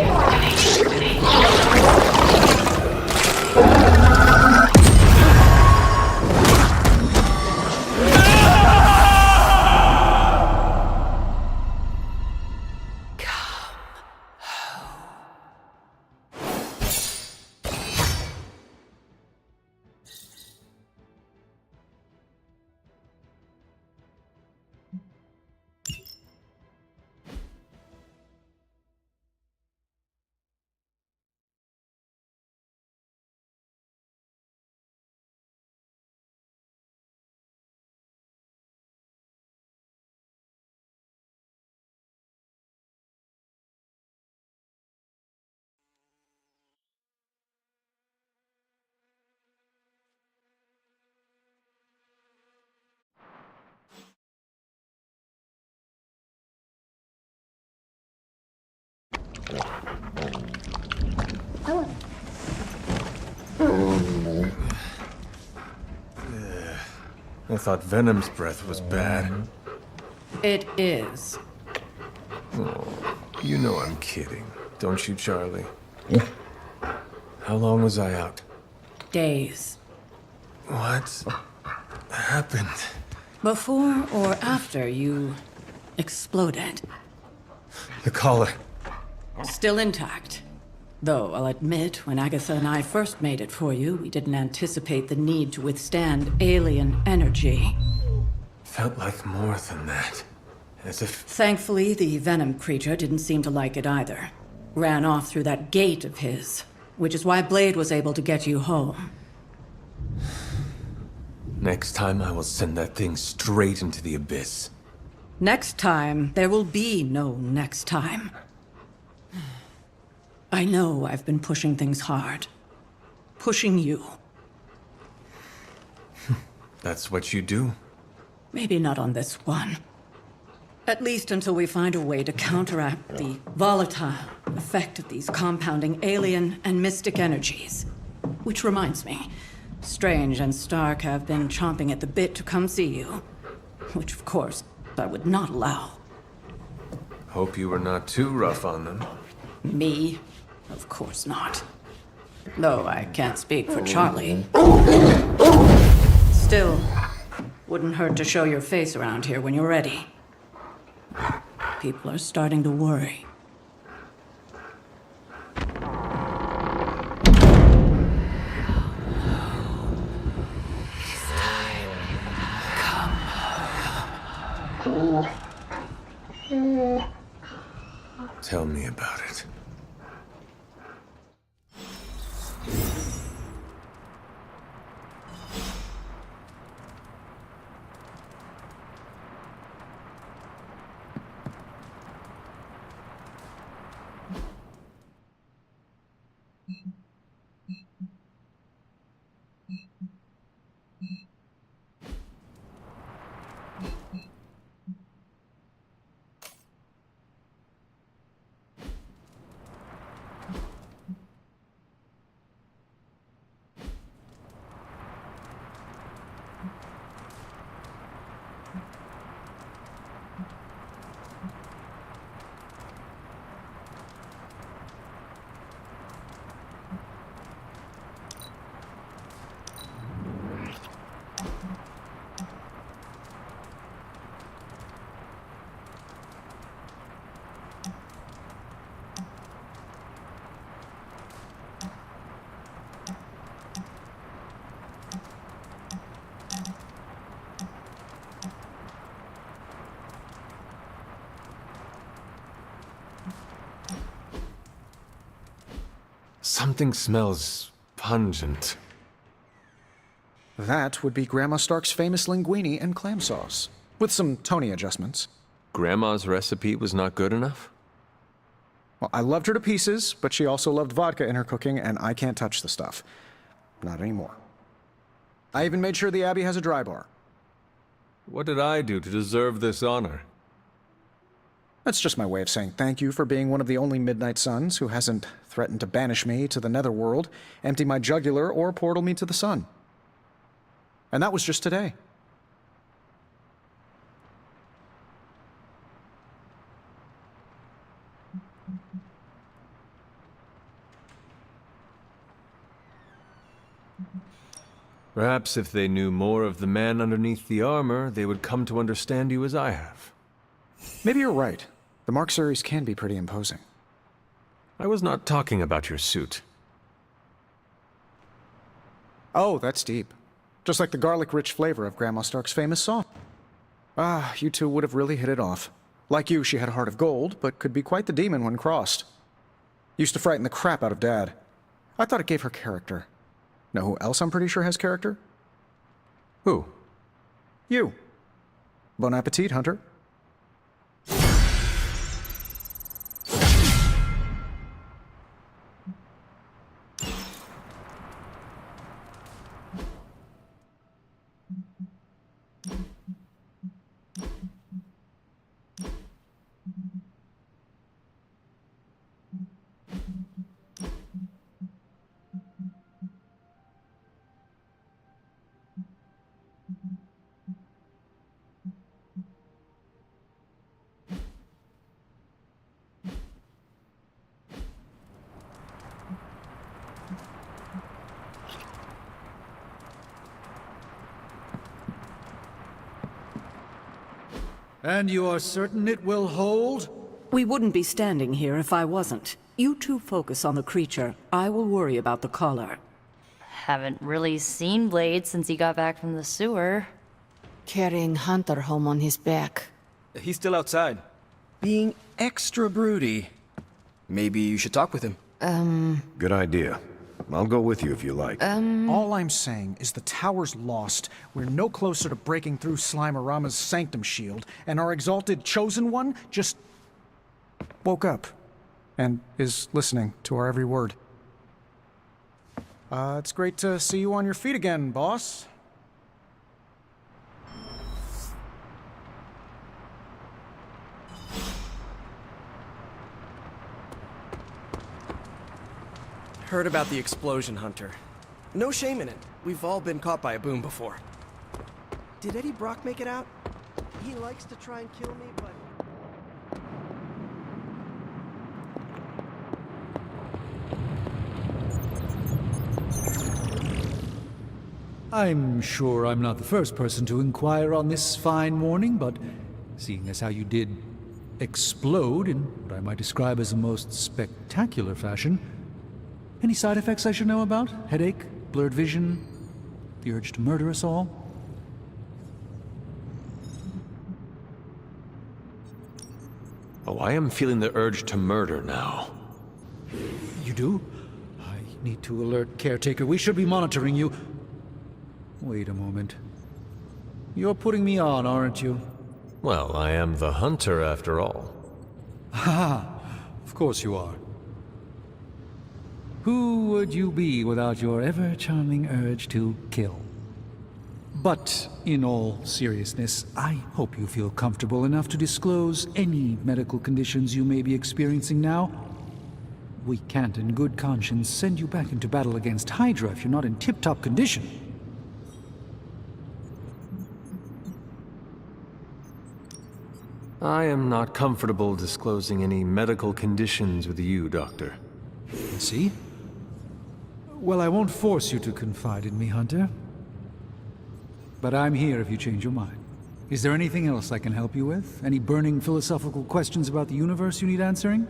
I thought Venom's breath was bad. It is. Oh, you know I'm kidding, don't you, Charlie? How long was I out? Days. What happened? Before or after you exploded. The collar. Still intact. Though, I'll admit, when Agatha and I first made it for you, we didn't anticipate the need to withstand alien energy. Felt like more than that. As if... Thankfully, the venom creature didn't seem to like it either. Ran off through that gate of his, which is why Blade was able to get you home. Next time I will send that thing straight into the abyss. Next time, there will be no next time. I know I've been pushing things hard. Pushing you. That's what you do? Maybe not on this one. At least until we find a way to counteract the volatile effect of these compounding alien and mystic energies. Which reminds me, Strange and Stark have been chomping at the bit to come see you. Which, of course, I would not allow. Hope you were not too rough on them. Me? Of course not. Though I can't speak for Charlie. Still, wouldn't hurt to show your face around here when you're ready. People are starting to worry. Tell me about it. Something smells pungent. That would be Grandma Stark's famous linguine and clam sauce, with some Tony adjustments. Grandma's recipe was not good enough? Well, I loved her to pieces, but she also loved vodka in her cooking, and I can't touch the stuff. Not anymore. I even made sure the Abbey has a dry bar. What did I do to deserve this honor? That's just my way of saying thank you for being one of the only Midnight Suns who hasn't threatened to banish me to the Netherworld, empty my jugular, or portal me to the sun. And that was just today. Perhaps if they knew more of the man underneath the armor, they would come to understand you as I have. Maybe you're right. The Mark series can be pretty imposing. I was not talking about your suit. Oh, that's deep. Just like the garlic-rich flavor of Grandma Stark's famous sauce. Ah, you two would have really hit it off. Like you, she had a heart of gold, but could be quite the demon when crossed. Used to frighten the crap out of Dad. I thought it gave her character. Know who else I'm pretty sure has character? Who? You. Bon appetit, Hunter. And you are certain it will hold? We wouldn't be standing here if I wasn't. You two focus on the creature. I will worry about the collar. Haven't really seen Blade since he got back from the sewer. Carrying Hunter home on his back. He's still outside. Being extra broody. Maybe you should talk with him. Good idea. I'll go with you if you like. All I'm saying is the tower's lost. We're no closer to breaking through Slimerama's sanctum shield, and our exalted chosen one just woke up and is listening to our every word. It's great to see you on your feet again, boss. Heard about the explosion, Hunter. No shame in it. We've all been caught by a boom before. Did Eddie Brock make it out? He likes to try and kill me, but... I'm sure I'm not the first person to inquire on this fine morning, but seeing as how you did explode in what I might describe as a most spectacular fashion, any side effects I should know about? Headache? Blurred vision? The urge to murder us all? Oh, I am feeling the urge to murder now. You do? I need to alert Caretaker. We should be monitoring you. Wait a moment. You're putting me on, aren't you? Well, I am the hunter after all. Ha! Of course you are. Who would you be without your ever-charming urge to kill? But in all seriousness, I hope you feel comfortable enough to disclose any medical conditions you may be experiencing now. We can't in good conscience send you back into battle against Hydra if you're not in tip-top condition. I am not comfortable disclosing any medical conditions with you, Doctor. See? Well, I won't force you to confide in me, Hunter. But I'm here if you change your mind. Is there anything else I can help you with? Any burning philosophical questions about the universe you need answering?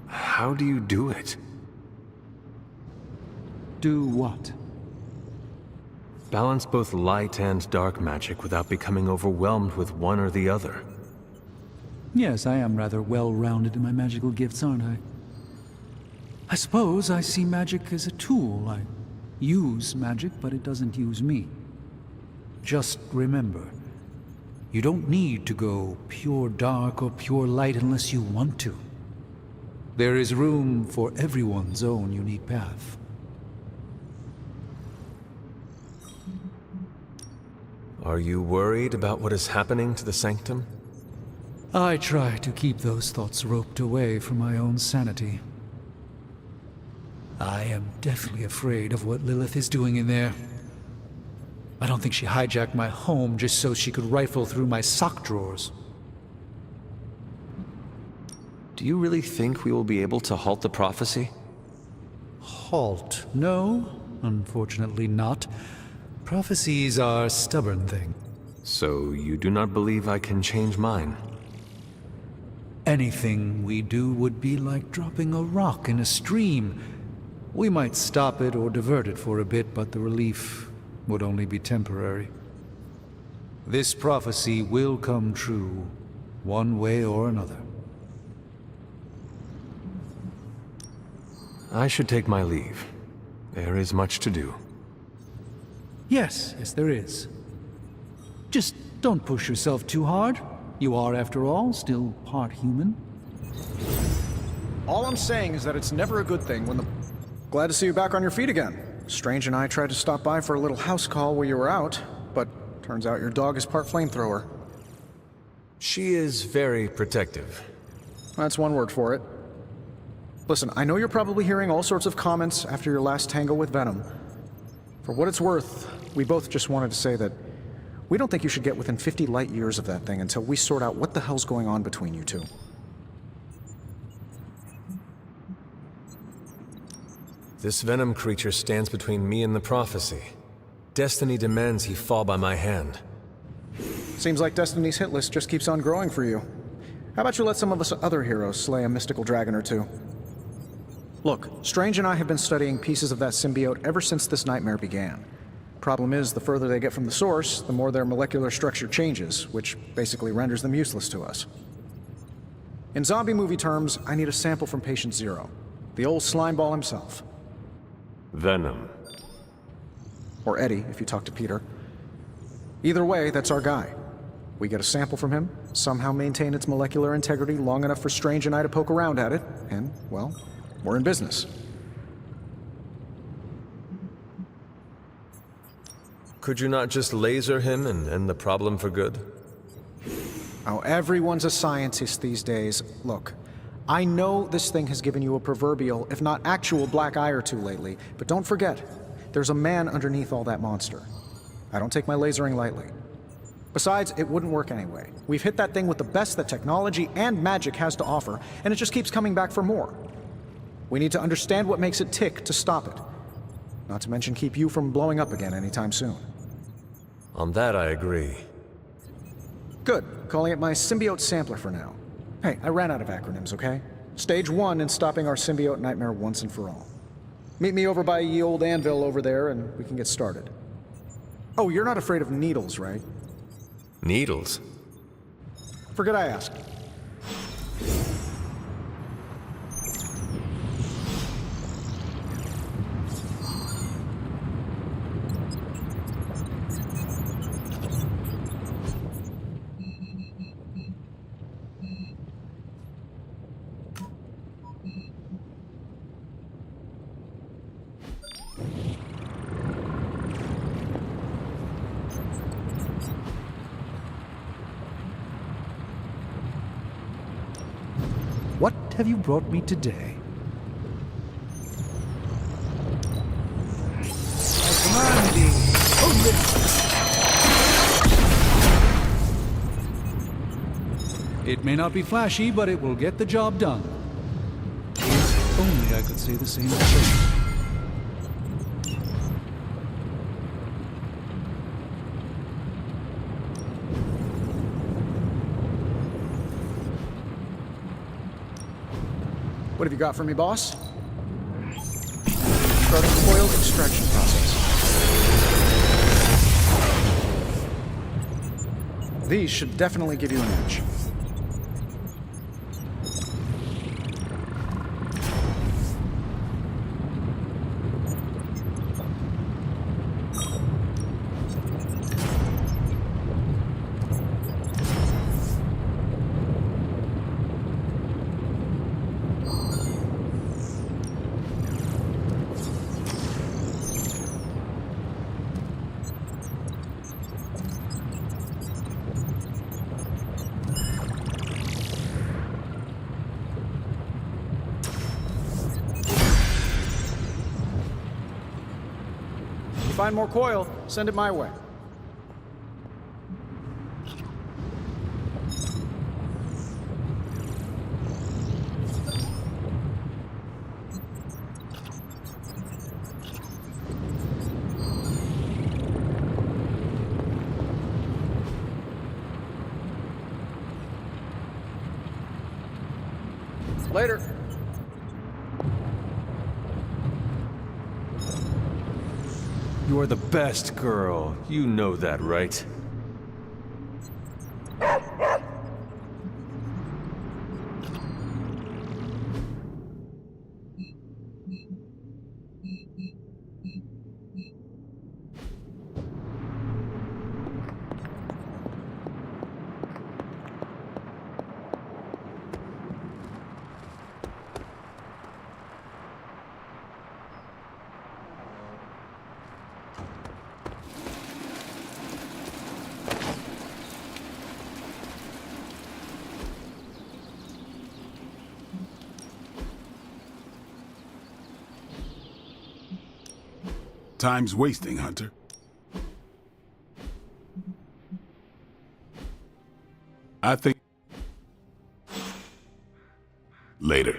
How do you do it? Do what? Balance both light and dark magic without becoming overwhelmed with one or the other. Yes, I am rather well-rounded in my magical gifts, aren't I? I suppose I see magic as a tool. I use magic, but it doesn't use me. Just remember, you don't need to go pure dark or pure light unless you want to. There is room for everyone's own unique path. Are you worried about what is happening to the Sanctum? I try to keep those thoughts roped away from my own sanity. I am deathly afraid of what Lilith is doing in there. I don't think she hijacked my home just so she could rifle through my sock drawers. Do you really think we will be able to halt the prophecy? Halt? No, unfortunately not. Prophecies are a stubborn thing. So you do not believe I can change mine? Anything we do would be like dropping a rock in a stream. We might stop it or divert it for a bit, but the relief would only be temporary. This prophecy will come true, one way or another. I should take my leave. There is much to do. Yes, there is. Just don't push yourself too hard. You are, after all, still part human. All I'm saying is that it's never a good thing when the... Glad to see you back on your feet again. Strange and I tried to stop by for a little house call while you were out, but turns out your dog is part flamethrower. She is very protective. That's one word for it. Listen, I know you're probably hearing all sorts of comments after your last tango with Venom. For what it's worth, we both just wanted to say that we don't think you should get within 50 light years of that thing until we sort out what the hell's going on between you two. This venom creature stands between me and the prophecy. Destiny demands he fall by my hand. Seems like Destiny's hit list just keeps on growing for you. How about you let some of us other heroes slay a mystical dragon or two? Look, Strange and I have been studying pieces of that symbiote ever since this nightmare began. Problem is, the further they get from the source, the more their molecular structure changes, which basically renders them useless to us. In zombie movie terms, I need a sample from Patient Zero, the old slimeball himself. Venom. Or Eddie, if you talk to Peter. Either way, that's our guy. We get a sample from him, somehow maintain its molecular integrity long enough for Strange and I to poke around at it, and, well, we're in business. Could you not just laser him and end the problem for good? Oh, everyone's a scientist these days. Look, I know this thing has given you a proverbial, if not actual, black eye or two lately, but don't forget, there's a man underneath all that monster. I don't take my lasering lightly. Besides, it wouldn't work anyway. We've hit that thing with the best that technology and magic has to offer, and it just keeps coming back for more. We need to understand what makes it tick to stop it. Not to mention keep you from blowing up again anytime soon. On that, I agree. Good. Calling it my symbiote sampler for now. Hey, I ran out of acronyms, okay? Stage 1 in stopping our symbiote nightmare once and for all. Meet me over by ye old anvil over there, and we can get started. Oh, you're not afraid of needles, right? Needles? Forget I asked. What have you brought me today? It may not be flashy, but it will get the job done. If only I could say the same thing. What have you got for me, boss? Start the coil extraction process. These should definitely give you an edge. Find more coil, send it my way. Later. You're the best girl. You know that, right? Time's wasting, Hunter. I think... Later.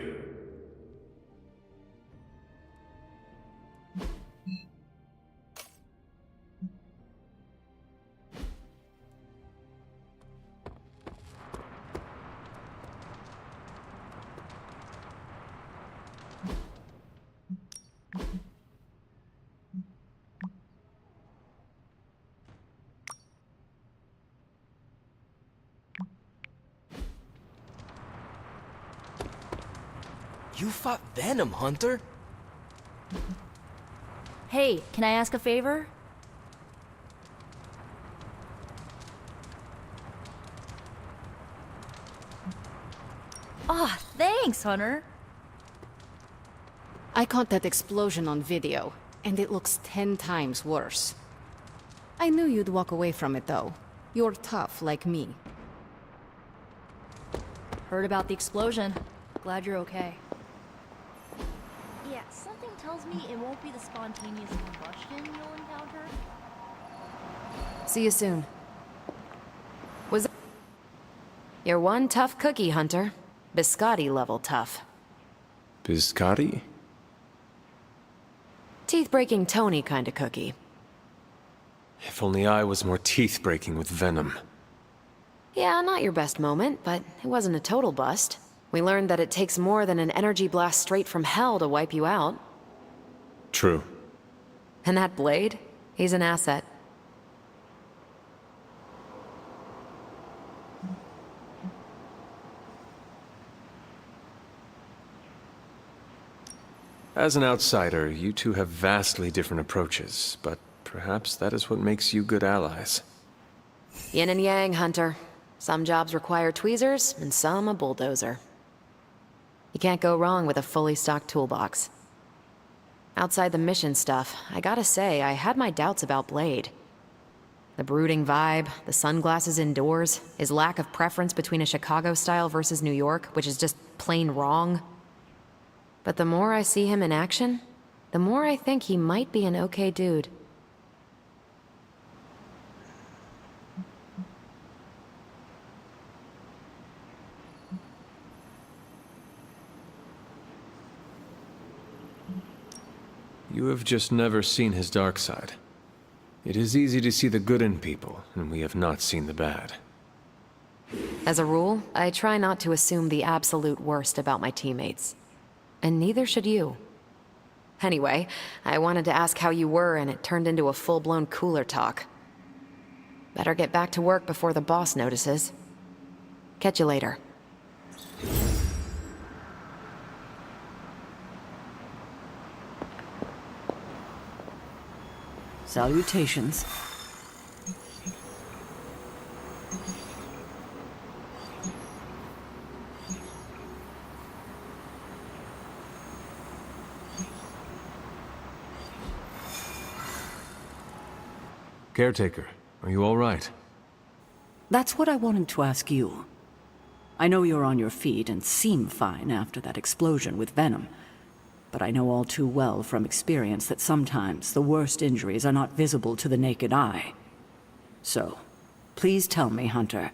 You fought Venom, Hunter? Hey, can I ask a favor? Ah, thanks, Hunter. I caught that explosion on video, and it looks 10 times worse. I knew you'd walk away from it, though. You're tough, like me. Heard about the explosion. Glad you're okay. Yeah, something tells me it won't be the spontaneous combustion you'll encounter. See you soon. You're one tough cookie, Hunter. Biscotti level tough. Biscotti? Teeth-breaking Tony kind of cookie. If only I was more teeth-breaking with Venom. Yeah, not your best moment, but it wasn't a total bust. We learned that it takes more than an energy blast straight from hell to wipe you out. True. And that Blade? He's an asset. As an outsider, you two have vastly different approaches, but perhaps that is what makes you good allies. Yin and yang, Hunter. Some jobs require tweezers, and some a bulldozer. You can't go wrong with a fully stocked toolbox. Outside the mission stuff, I gotta say, I had my doubts about Blade. The brooding vibe, the sunglasses indoors, his lack of preference between a Chicago style versus New York, which is just plain wrong. But the more I see him in action, the more I think he might be an okay dude. You have just never seen his dark side. It is easy to see the good in people, and we have not seen the bad. As a rule, I try not to assume the absolute worst about my teammates. And neither should you. Anyway, I wanted to ask how you were, and it turned into a full-blown cooler talk. Better get back to work before the boss notices. Catch you later. Salutations. Caretaker, are you all right? That's what I wanted to ask you. I know you're on your feet and seem fine after that explosion with Venom, but I know all too well from experience that sometimes the worst injuries are not visible to the naked eye. So, please tell me, Hunter,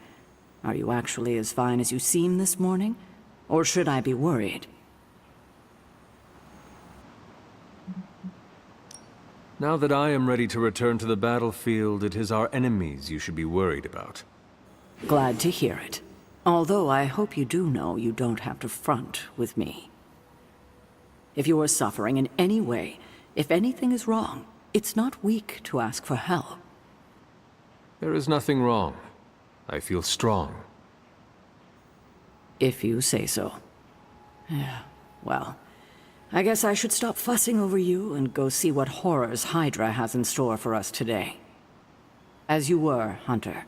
are you actually as fine as you seem this morning? Or should I be worried? Now that I am ready to return to the battlefield, it is our enemies you should be worried about. Glad to hear it. Although I hope you do know you don't have to front with me. If you are suffering in any way, if anything is wrong, it's not weak to ask for help. There is nothing wrong. I feel strong. If you say so. Yeah, well, I guess I should stop fussing over you and go see what horrors Hydra has in store for us today. As you were, Hunter.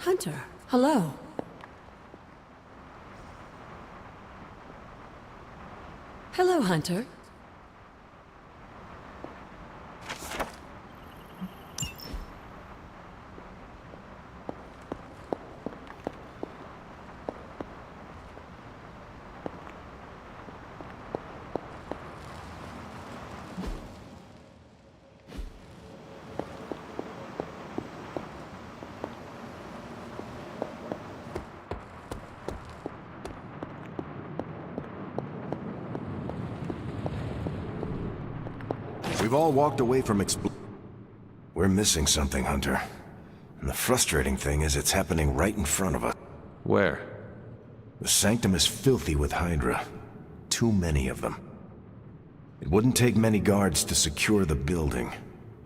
Hunter, hello. Hello, Hunter. We've all walked away from We're missing something, Hunter. And the frustrating thing is it's happening right in front of us. Where? The Sanctum is filthy with Hydra. Too many of them. It wouldn't take many guards to secure the building.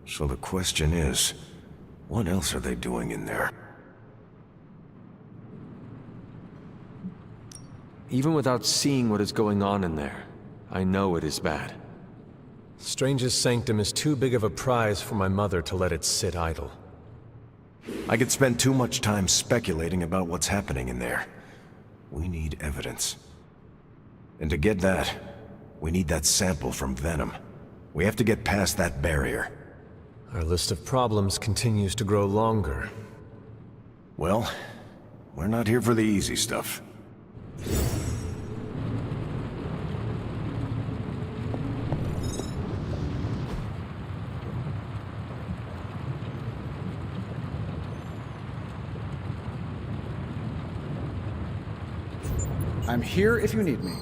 So the question is, what else are they doing in there? Even without seeing what is going on in there, I know it is bad. Strange's Sanctum is too big of a prize for my mother to let it sit idle. I could spend too much time speculating about what's happening in there. We need evidence. And to get that, we need that sample from Venom. We have to get past that barrier. Our list of problems continues to grow longer. Well, we're not here for the easy stuff. I'm here if you need me.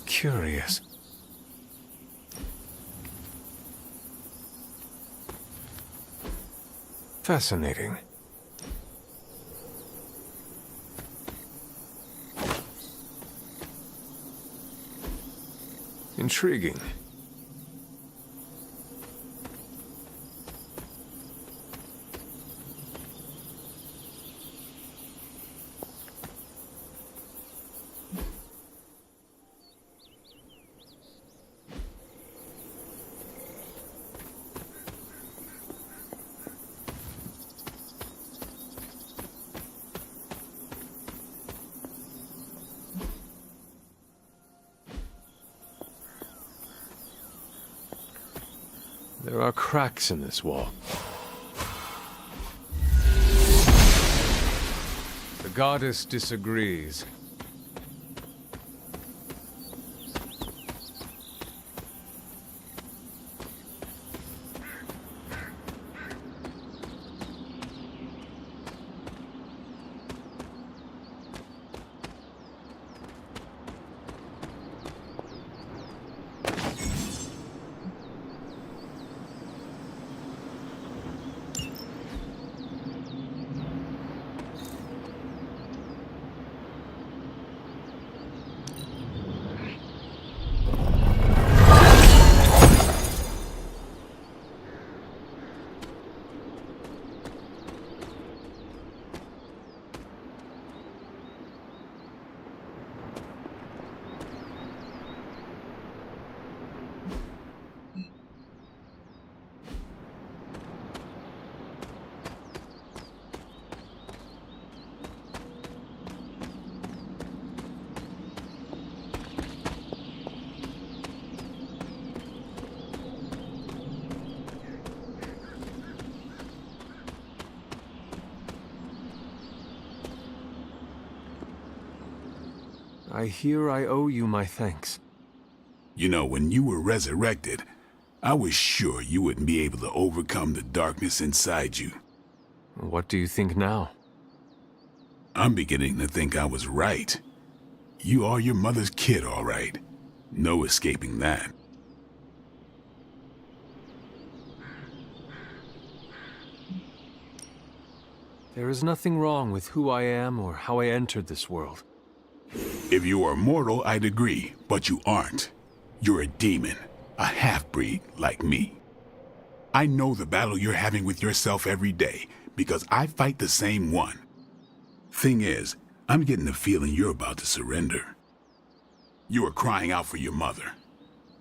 Curious. Fascinating. Intriguing. There are cracks in this wall. The goddess disagrees. I hear I owe you my thanks. You know, when you were resurrected, I was sure you wouldn't be able to overcome the darkness inside you. What do you think now? I'm beginning to think I was right. You are your mother's kid, all right. No escaping that. There is nothing wrong with who I am or how I entered this world. If you are mortal, I'd agree, but you aren't. You're a demon, a half-breed like me. I know the battle you're having with yourself every day, because I fight the same one. Thing is, I'm getting the feeling you're about to surrender. You are crying out for your mother,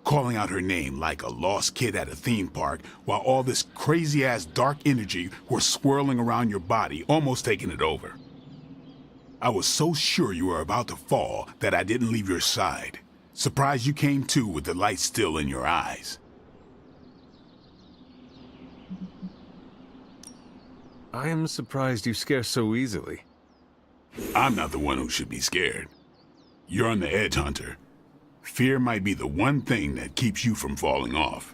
calling out her name like a lost kid at a theme park, while all this crazy-ass dark energy was swirling around your body, almost taking it over. I was so sure you were about to fall that I didn't leave your side. Surprised you came to with the light still in your eyes. I am surprised you scare so easily. I'm not the one who should be scared. You're on the edge, Hunter. Fear might be the one thing that keeps you from falling off.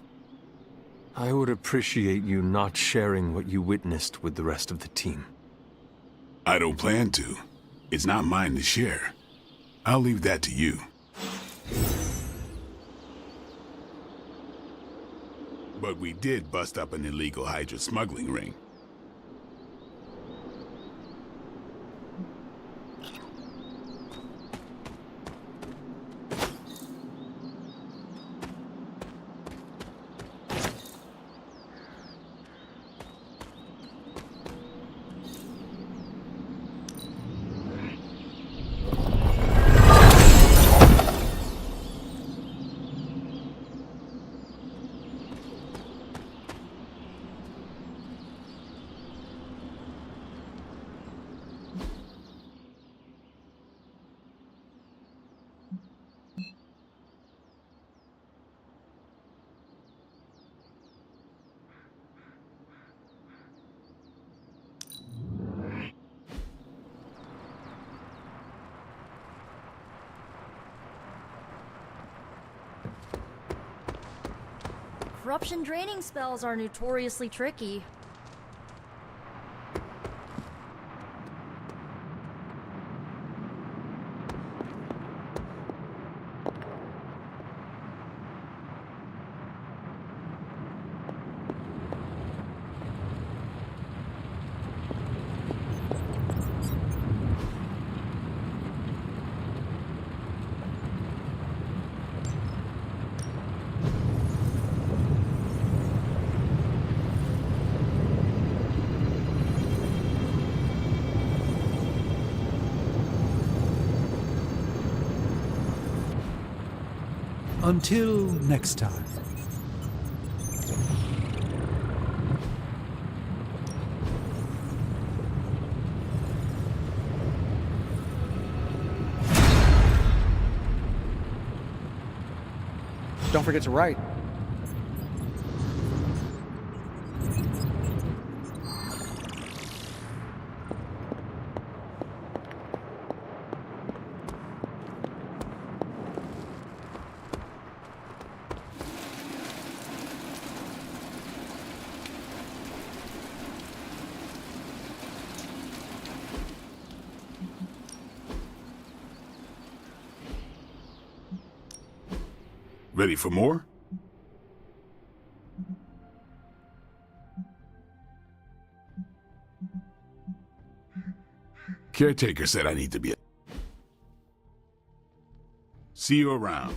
I would appreciate you not sharing what you witnessed with the rest of the team. I don't plan to. It's not mine to share. I'll leave that to you. But we did bust up an illegal Hydra smuggling ring. Corruption draining spells are notoriously tricky. Until next time. Don't forget to write. Ready for more? Caretaker said I need to be. See you around.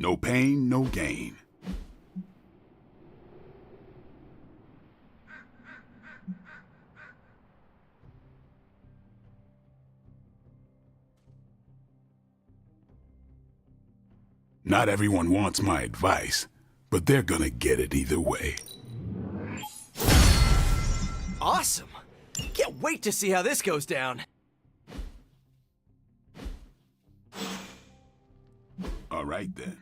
No pain, no gain. Not everyone wants my advice, but they're gonna get it either way. Awesome! Can't wait to see how this goes down. All right then.